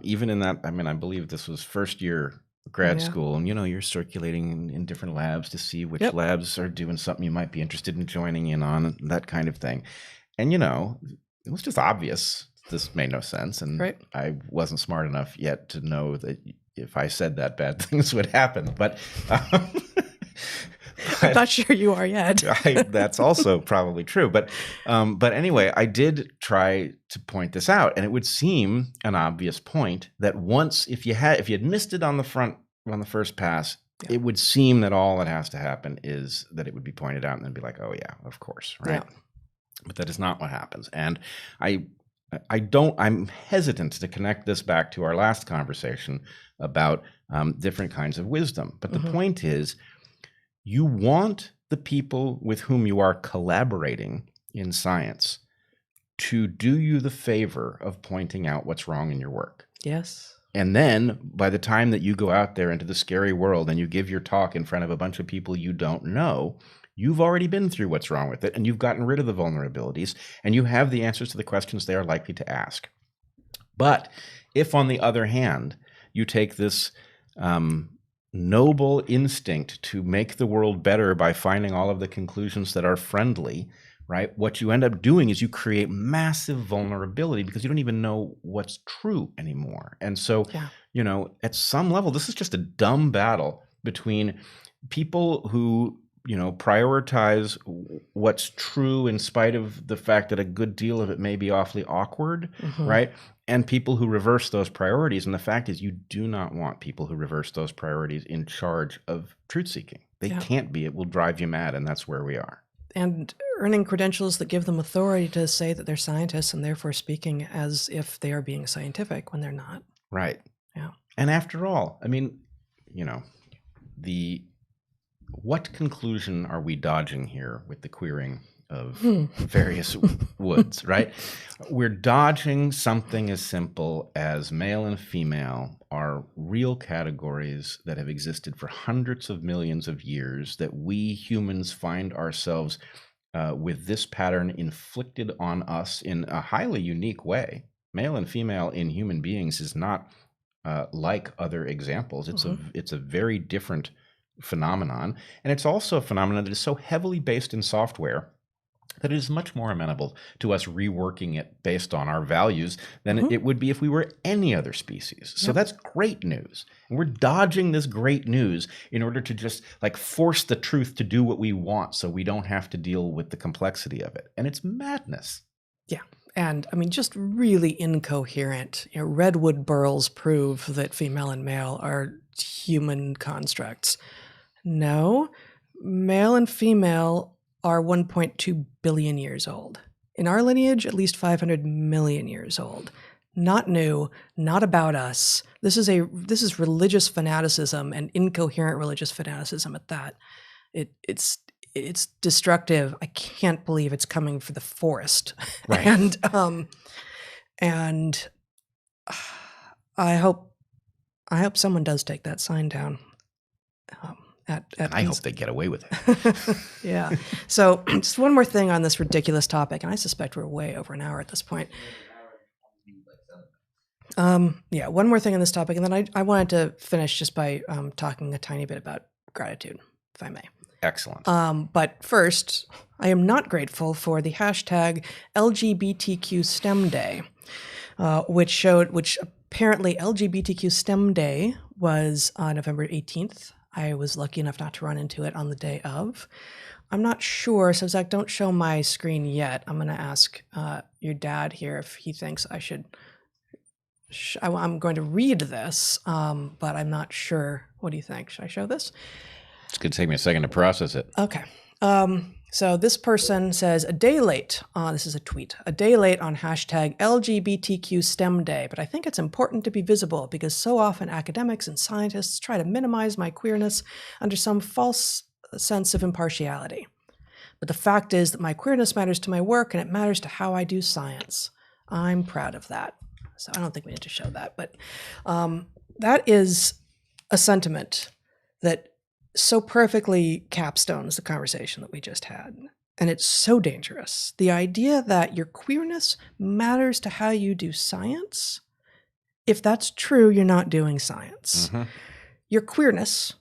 even in that, I believe this was first year grad school, and you're circulating in different labs to see which labs are doing something you might be interested in joining in on, that kind of thing. And, it was just obvious this made no sense, and right. I wasn't smart enough yet to know that if I said that, bad things would happen. But I'm not sure you are yet. That's also probably true. But anyway, I did try to point this out, and it would seem an obvious point that if you had missed it on the first pass, Yeah. it would seem that all that has to happen is that it would be pointed out and then be like, oh yeah, of course, right? Yeah. But that is not what happens. And I'm hesitant to connect this back to our last conversation about different kinds of wisdom. But the point is, you want the people with whom you are collaborating in science to do you the favor of pointing out what's wrong in your work. Yes. And then by the time that you go out there into the scary world and you give your talk in front of a bunch of people you don't know, you've already been through what's wrong with it, and you've gotten rid of the vulnerabilities, and you have the answers to the questions they are likely to ask. But if, on the other hand, you take this noble instinct to make the world better by finding all of the conclusions that are friendly, right? What you end up doing is you create massive vulnerability because you don't even know what's true anymore. And so, at some level, this is just a dumb battle between people who, prioritize what's true in spite of the fact that a good deal of it may be awfully awkward, right? And people who reverse those priorities. And the fact is, you do not want people who reverse those priorities in charge of truth seeking. They can't be. It will drive you mad. And that's where we are. And earning credentials that give them authority to say that they're scientists and therefore speaking as if they are being scientific when they're not. Right. Yeah. And after all, I mean, what conclusion are we dodging here with the queering of various woods, right? We're dodging something as simple as male and female are real categories that have existed for hundreds of millions of years, that we humans find ourselves with this pattern inflicted on us in a highly unique way. Male and female in human beings is not like other examples. It's a very different phenomenon. And it's also a phenomenon that is so heavily based in software that it is much more amenable to us reworking it based on our values than it would be if we were any other species. So that's great news. And we're dodging this great news in order to just force the truth to do what we want so we don't have to deal with the complexity of it. And it's madness. Yeah. And I mean, just really incoherent. Redwood burls prove that female and male are human constructs. No, male and female are 1.2 billion years old. In our lineage, at least 500 million years old. Not new, not about us. This is religious fanaticism, and incoherent religious fanaticism at that. It's destructive. I can't believe it's coming for the forest. Right. And I hope someone does take that sign down. I hope they get away with it. Yeah. So just one more thing on this ridiculous topic, and I suspect we're way over an hour at this point. One more thing on this topic, and then I wanted to finish just by talking a tiny bit about gratitude, if I may. Excellent. But first, I am not grateful for the hashtag LGBTQSTEMday, which apparently LGBTQSTEMday was on November 18th. I was lucky enough not to run into it on the day of. I'm not sure, so Zach, don't show my screen yet. I'm going to ask your dad here if he thinks I should. I'm going to read this, but I'm not sure. What do you think? Should I show this? It's going to take me a second to process it. Okay. So this person says, a day late, this is a tweet, a day late on hashtag LGBTQSTEMday, but I think it's important to be visible because so often academics and scientists try to minimize my queerness under some false sense of impartiality. But the fact is that my queerness matters to my work and it matters to how I do science. I'm proud of that. So I don't think we need to show that, but that is a sentiment that so perfectly capstones the conversation that we just had. And it's so dangerous. The idea that your queerness matters to how you do science, if that's true, you're not doing science. Your queerness,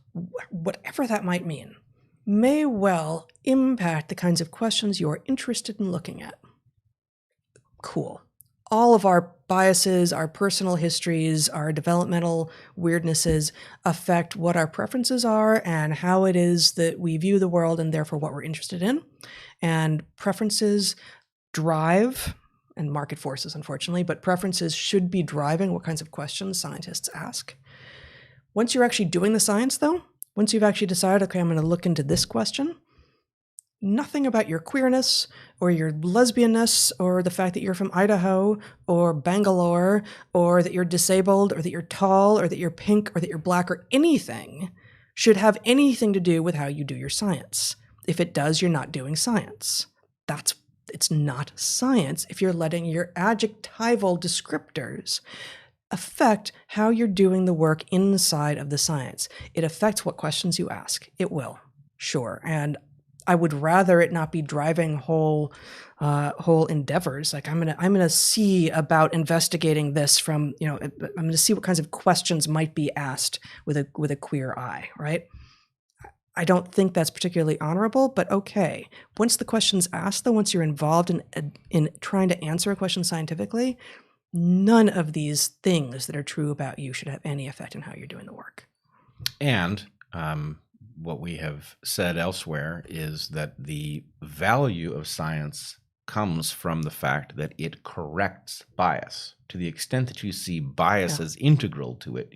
whatever that might mean, may well impact the kinds of questions you're interested in looking at. Cool. All of our biases, our personal histories, our developmental weirdnesses affect what our preferences are and how it is that we view the world and therefore what we're interested in. And preferences drive, and market forces, unfortunately, but preferences should be driving what kinds of questions scientists ask. Once you're actually doing the science, though, Once you've actually decided, okay, I'm going to look into this question, nothing about your queerness or your lesbianness or the fact that you're from Idaho or Bangalore or that you're disabled or that you're tall or that you're pink or that you're black or anything should have anything to do with how you do your science. If it does, you're not doing science. It's not science if you're letting your adjectival descriptors affect how you're doing the work inside of the science. It affects what questions you ask. It will, sure. And I would rather it not be driving whole endeavors. Like I'm gonna see about investigating this from, I'm gonna see what kinds of questions might be asked with a queer eye, right? I don't think that's particularly honorable, but okay. Once the question's asked, though, once you're involved in trying to answer a question scientifically, none of these things that are true about you should have any effect on how you're doing the work. And what we have said elsewhere is that the value of science comes from the fact that it corrects bias. To the extent that you see bias as integral to it,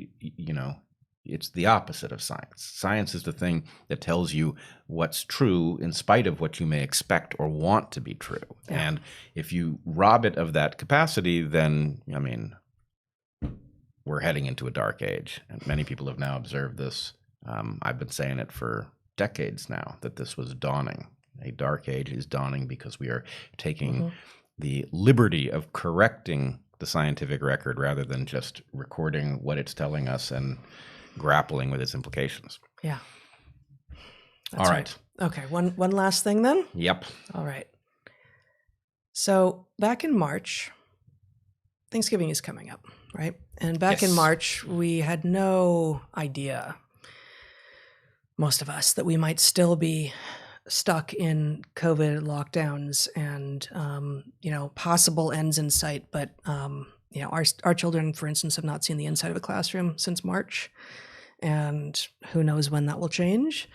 it's the opposite of science. Science is the thing that tells you what's true in spite of what you may expect or want to be true. Yeah. And if you rob it of that capacity, then, we're heading into a dark age. And many people have now observed this. I've been saying it for decades now, that this was dawning. A dark age is dawning because we are taking the liberty of correcting the scientific record rather than just recording what it's telling us and grappling with its implications. Yeah. All right. Okay. One last thing then? Yep. All right. So back in March, Thanksgiving is coming up, right? And back in March, we had no idea, most of us, that we might still be stuck in COVID lockdowns and, possible ends in sight. But, our children, for instance, have not seen the inside of a classroom since March, and who knows when that will change.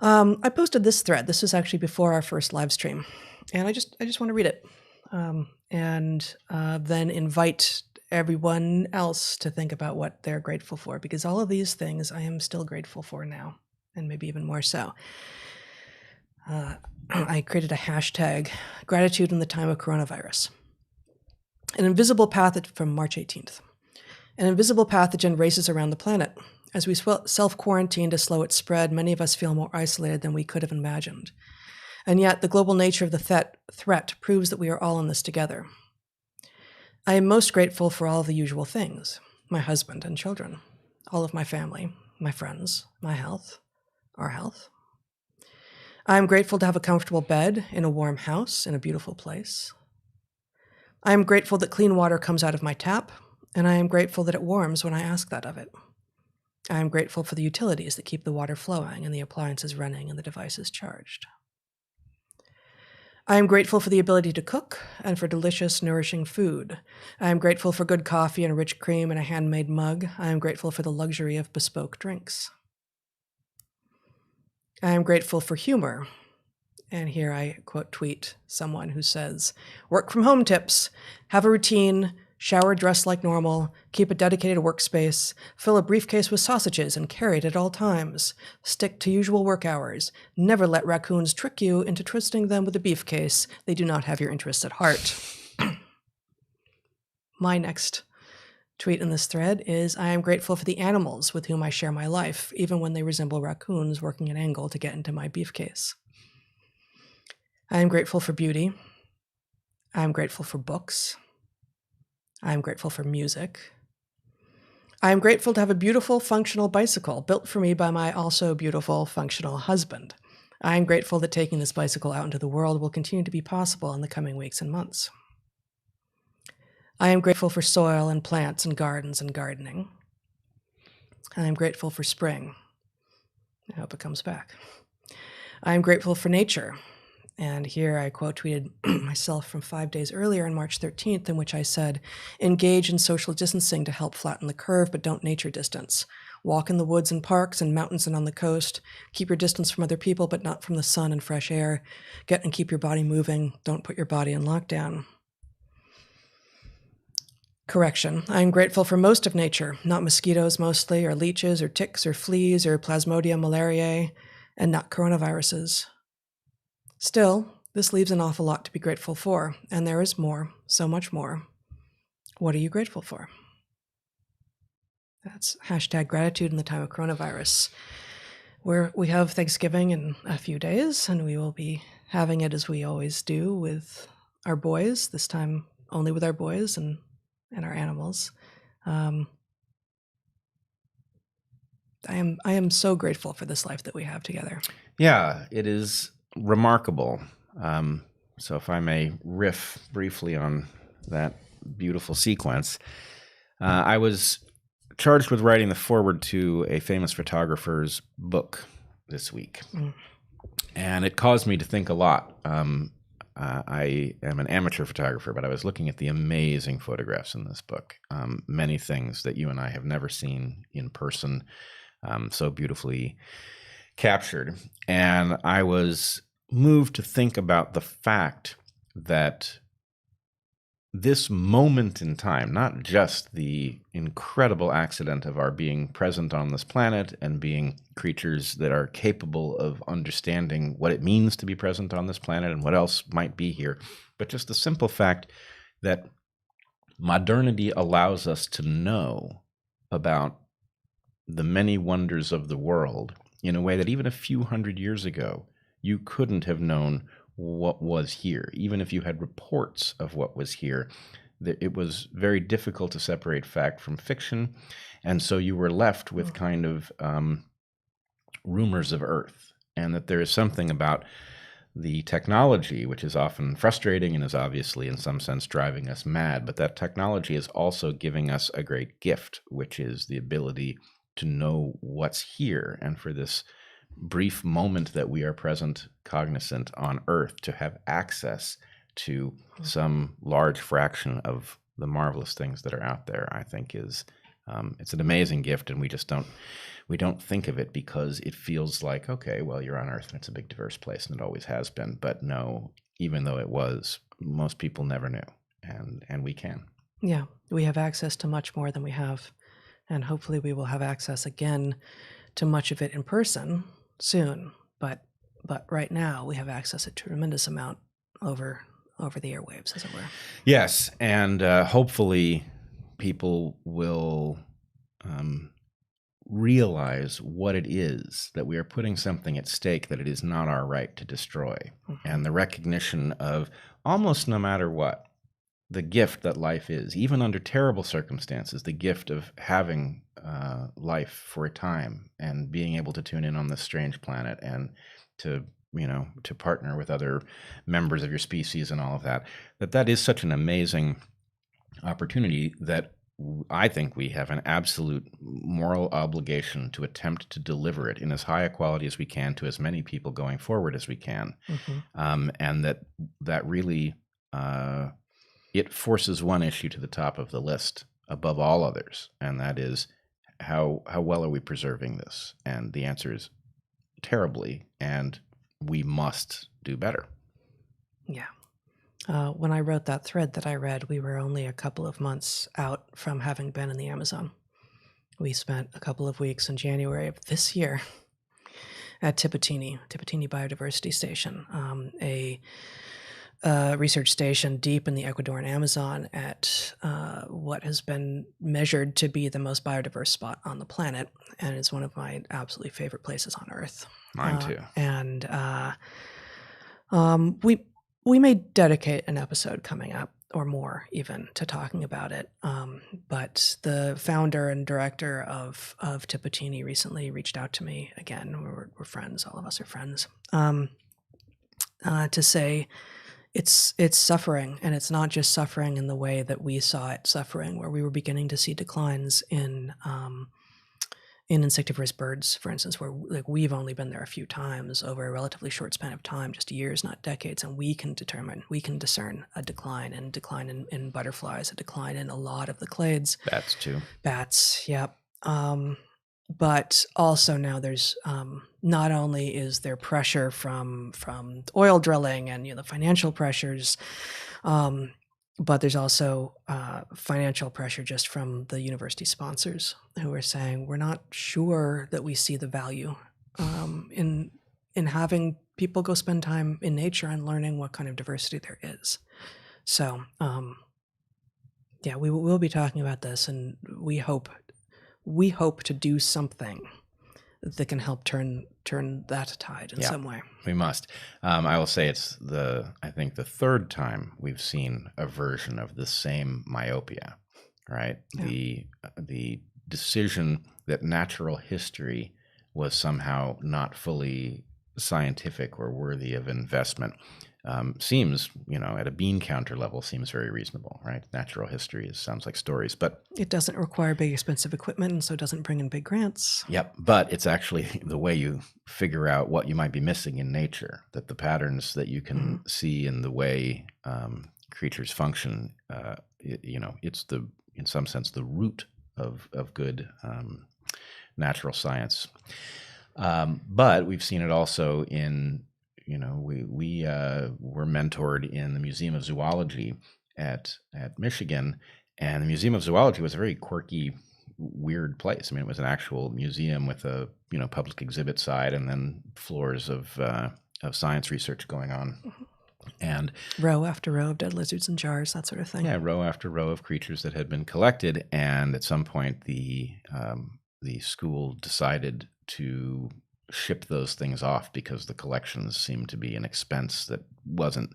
I posted this thread. This was actually before our first live stream, and I just want to read it, and then invite everyone else to think about what they're grateful for, because all of these things I am still grateful for now, and maybe even more so. I created a hashtag, GratitudeInTheTimeofCoronavirus. An invisible pathogen from March 18th. An invisible pathogen races around the planet. As we self-quarantine to slow its spread, many of us feel more isolated than we could have imagined. And yet, the global nature of the threat proves that we are all in this together. I am most grateful for all of the usual things: my husband and children, all of my family, my friends, my health, our health. I am grateful to have a comfortable bed in a warm house in a beautiful place. I am grateful that clean water comes out of my tap, and I am grateful that it warms when I ask that of it. I am grateful for the utilities that keep the water flowing and the appliances running and the devices charged. I am grateful for the ability to cook and for delicious, nourishing food. I am grateful for good coffee and rich cream in a handmade mug. I am grateful for the luxury of bespoke drinks. I am grateful for humor. And here I quote tweet someone who says, "Work from home tips: have a routine, shower, dress like normal, keep a dedicated workspace, fill a briefcase with sausages and carry it at all times, stick to usual work hours, never let raccoons trick you into trusting them with a beefcase. They do not have your interests at heart." My next tweet in this thread is, "I am grateful for the animals with whom I share my life, even when they resemble raccoons working an angle to get into my beefcase. I am grateful for beauty. I am grateful for books. I am grateful for music. I am grateful to have a beautiful, functional bicycle built for me by my also beautiful, functional husband. I am grateful that taking this bicycle out into the world will continue to be possible in the coming weeks and months. I am grateful for soil and plants and gardens and gardening. I am grateful for spring. I hope it comes back. I am grateful for nature. And here I quote tweeted myself from 5 days earlier on March 13th, in which I said, "Engage in social distancing to help flatten the curve, but don't nature distance. Walk in the woods and parks and mountains and on the coast. Keep your distance from other people, but not from the sun and fresh air. Get and keep your body moving. Don't put your body in lockdown." Correction. I am grateful for most of nature, not mosquitoes mostly, or leeches, or ticks, or fleas, or Plasmodium malariae, and not coronaviruses. Still, this leaves an awful lot to be grateful for, and there is more, so much more. What are you grateful for? That's hashtag gratitude in the time of coronavirus. We have Thanksgiving in a few days, and we will be having it as we always do with our boys, this time only with our boys and our animals. I am so grateful for this life that we have together. Yeah, it is remarkable. So if I may riff briefly on that beautiful sequence, I was charged with writing the foreword to a famous photographer's book this week. And it caused me to think a lot. I am an amateur photographer, but I was looking at the amazing photographs in this book. Many things that you and I have never seen in person, so beautifully captured. And I was moved to think about the fact that this moment in time, not just the incredible accident of our being present on this planet and being creatures that are capable of understanding what it means to be present on this planet and what else might be here, but just the simple fact that modernity allows us to know about the many wonders of the world in a way that even a few hundred years ago, you couldn't have known what was here. Even if you had reports of what was here, it was very difficult to separate fact from fiction. And so you were left with kind of rumors of Earth, and that there is something about the technology, which is often frustrating and is obviously in some sense driving us mad, but that technology is also giving us a great gift, which is the ability to know what's here. And for this brief moment that we are present, cognizant on Earth, to have access to some large fraction of the marvelous things that are out there, I think is it's an amazing gift, and we don't think of it because it feels like, okay, well, you're on Earth and it's a big diverse place and it always has been. But no, even though it was, most people never knew, and we can. Yeah, we have access to much more than we have, and hopefully we will have access again to much of it in person soon. But right now we have access a tremendous amount over the airwaves, as it were. Yes, and hopefully people will realize what it is that we are putting something at stake that it is not our right to destroy. And the recognition of, almost no matter what, the gift that life is, even under terrible circumstances, the gift of having life for a time and being able to tune in on this strange planet and to partner with other members of your species and all of that, that is such an amazing opportunity that I think we have an absolute moral obligation to attempt to deliver it in as high a quality as we can to as many people going forward as we can. And that really, it forces one issue to the top of the list above all others, and that is how well are we preserving this? And the answer is terribly, and we must do better. Yeah. When I wrote that thread that I read, we were only a couple of months out from having been in the Amazon. We spent a couple of weeks in January of this year at Tipitini Biodiversity Station, a research station deep in the Ecuadorian Amazon at what has been measured to be the most biodiverse spot on the planet, and is one of my absolutely favorite places on Earth. Mine too. And we may dedicate an episode coming up, or more even, to talking about it. But the founder and director of Tipitini recently reached out to me again. We're friends. All of us are friends. To say it's suffering, and it's not just suffering in the way that we saw it suffering, where we were beginning to see declines in insectivorous birds, for instance, where we've only been there a few times over a relatively short span of time, just years, not decades, and we can discern a decline in butterflies, a decline in a lot of the clades. Bats too. Bats, yep. But also now there's not only is there pressure from oil drilling and the financial pressures, but there's also financial pressure just from the university sponsors who are saying, we're not sure that we see the value in having people go spend time in nature and learning what kind of diversity there is. So, yeah, we will be talking about this, and we hope to do something that can help turn that tide in some way. We must. I will say it's I think the third time we've seen a version of the same myopia, right? Yeah. The decision that natural history was somehow not fully scientific or worthy of investment seems, at a bean counter level, seems very reasonable, right? Natural history sounds like stories, but it doesn't require big expensive equipment, and so it doesn't bring in big grants. Yep, but it's actually the way you figure out what you might be missing in nature, that the patterns that you can see in the way creatures function, it's in some sense, the root of good natural science. But we've seen it also in, we were mentored in the Museum of Zoology at Michigan, and the Museum of Zoology was a very quirky, weird place. I mean, it was an actual museum with a public exhibit side and then floors of science research going on. And row after row of dead lizards in jars, that sort of thing. Yeah, row after row of creatures that had been collected. And at some point, the school decided to ship those things off because the collections seemed to be an expense that wasn't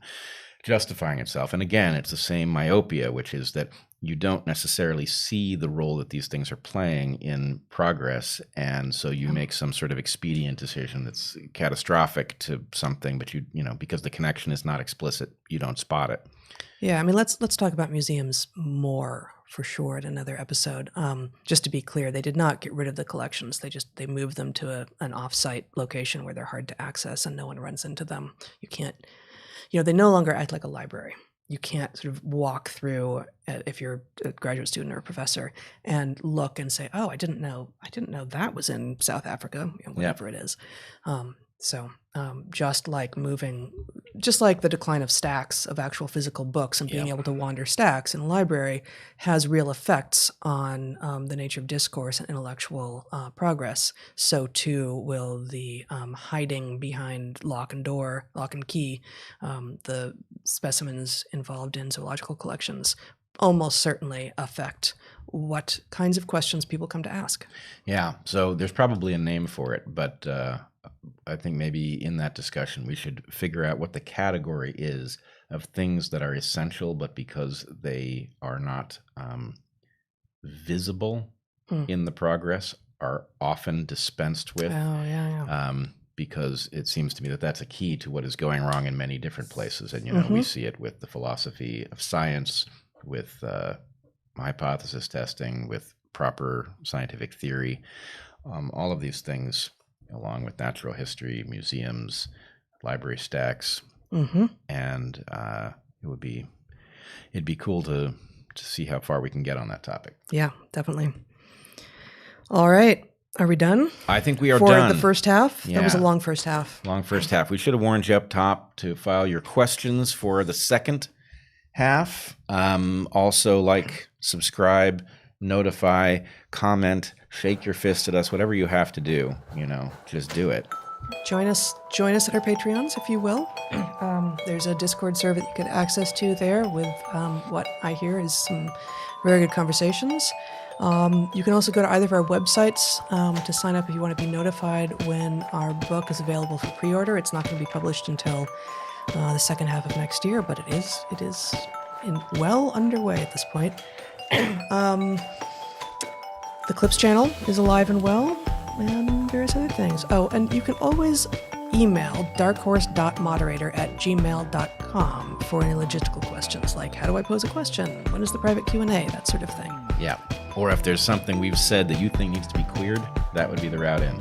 justifying itself. And again, it's the same myopia, which is that you don't necessarily see the role that these things are playing in progress. And so you make some sort of expedient decision that's catastrophic to something, but because the connection is not explicit, you don't spot it. Yeah, I mean, let's talk about museums more for sure in another episode. Just to be clear, they did not get rid of the collections. They moved them to an off-site location where they're hard to access and no one runs into them. You can't, they no longer act like a library. You can't sort of walk through if you're a graduate student or a professor and look and say, "Oh, I didn't know that was in South Africa," whatever it is. So just like the decline of stacks of actual physical books and being able to wander stacks in a library has real effects on the nature of discourse and intellectual progress, so too will the hiding behind lock and key, the specimens involved in zoological collections almost certainly affect what kinds of questions people come to ask. Yeah, so there's probably a name for it, but I think maybe in that discussion we should figure out what the category is of things that are essential, but because they are not visible in the progress, are often dispensed with. Oh, yeah. Because it seems to me that that's a key to what is going wrong in many different places. And, we see it with the philosophy of science, with hypothesis testing, with proper scientific theory, all of these things, along with natural history, museums, library stacks. And it'd be cool to see how far we can get on that topic. Yeah, definitely. All right. Are we done? I think we are done. For the first half? Yeah. That was a long first half. Long first half. We should have warned you up top to file your questions for the second half. Also, like, subscribe, notify, comment, shake your fist at us, whatever you have to do, just do it. Join us at our Patreons, if you will. There's a Discord server that you get access to there with what I hear is some very good conversations. You can also go to either of our websites to sign up if you want to be notified when our book is available for pre-order. It's not going to be published until the second half of next year, but it is well underway at this point. The Clips channel is alive and well, and various other things. Oh, and you can always email darkhorse.moderator@gmail.com for any logistical questions, like how do I pose a question? When is the private Q&A? That sort of thing. Yeah. Or if there's something we've said that you think needs to be queered, that would be the route in.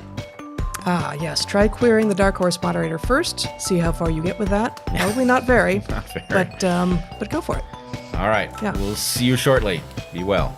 Ah, yes. Try querying the Dark Horse moderator first. See how far you get with that. Probably not very. Not very. But go for it. All right. Yeah. We'll see you shortly. Be well.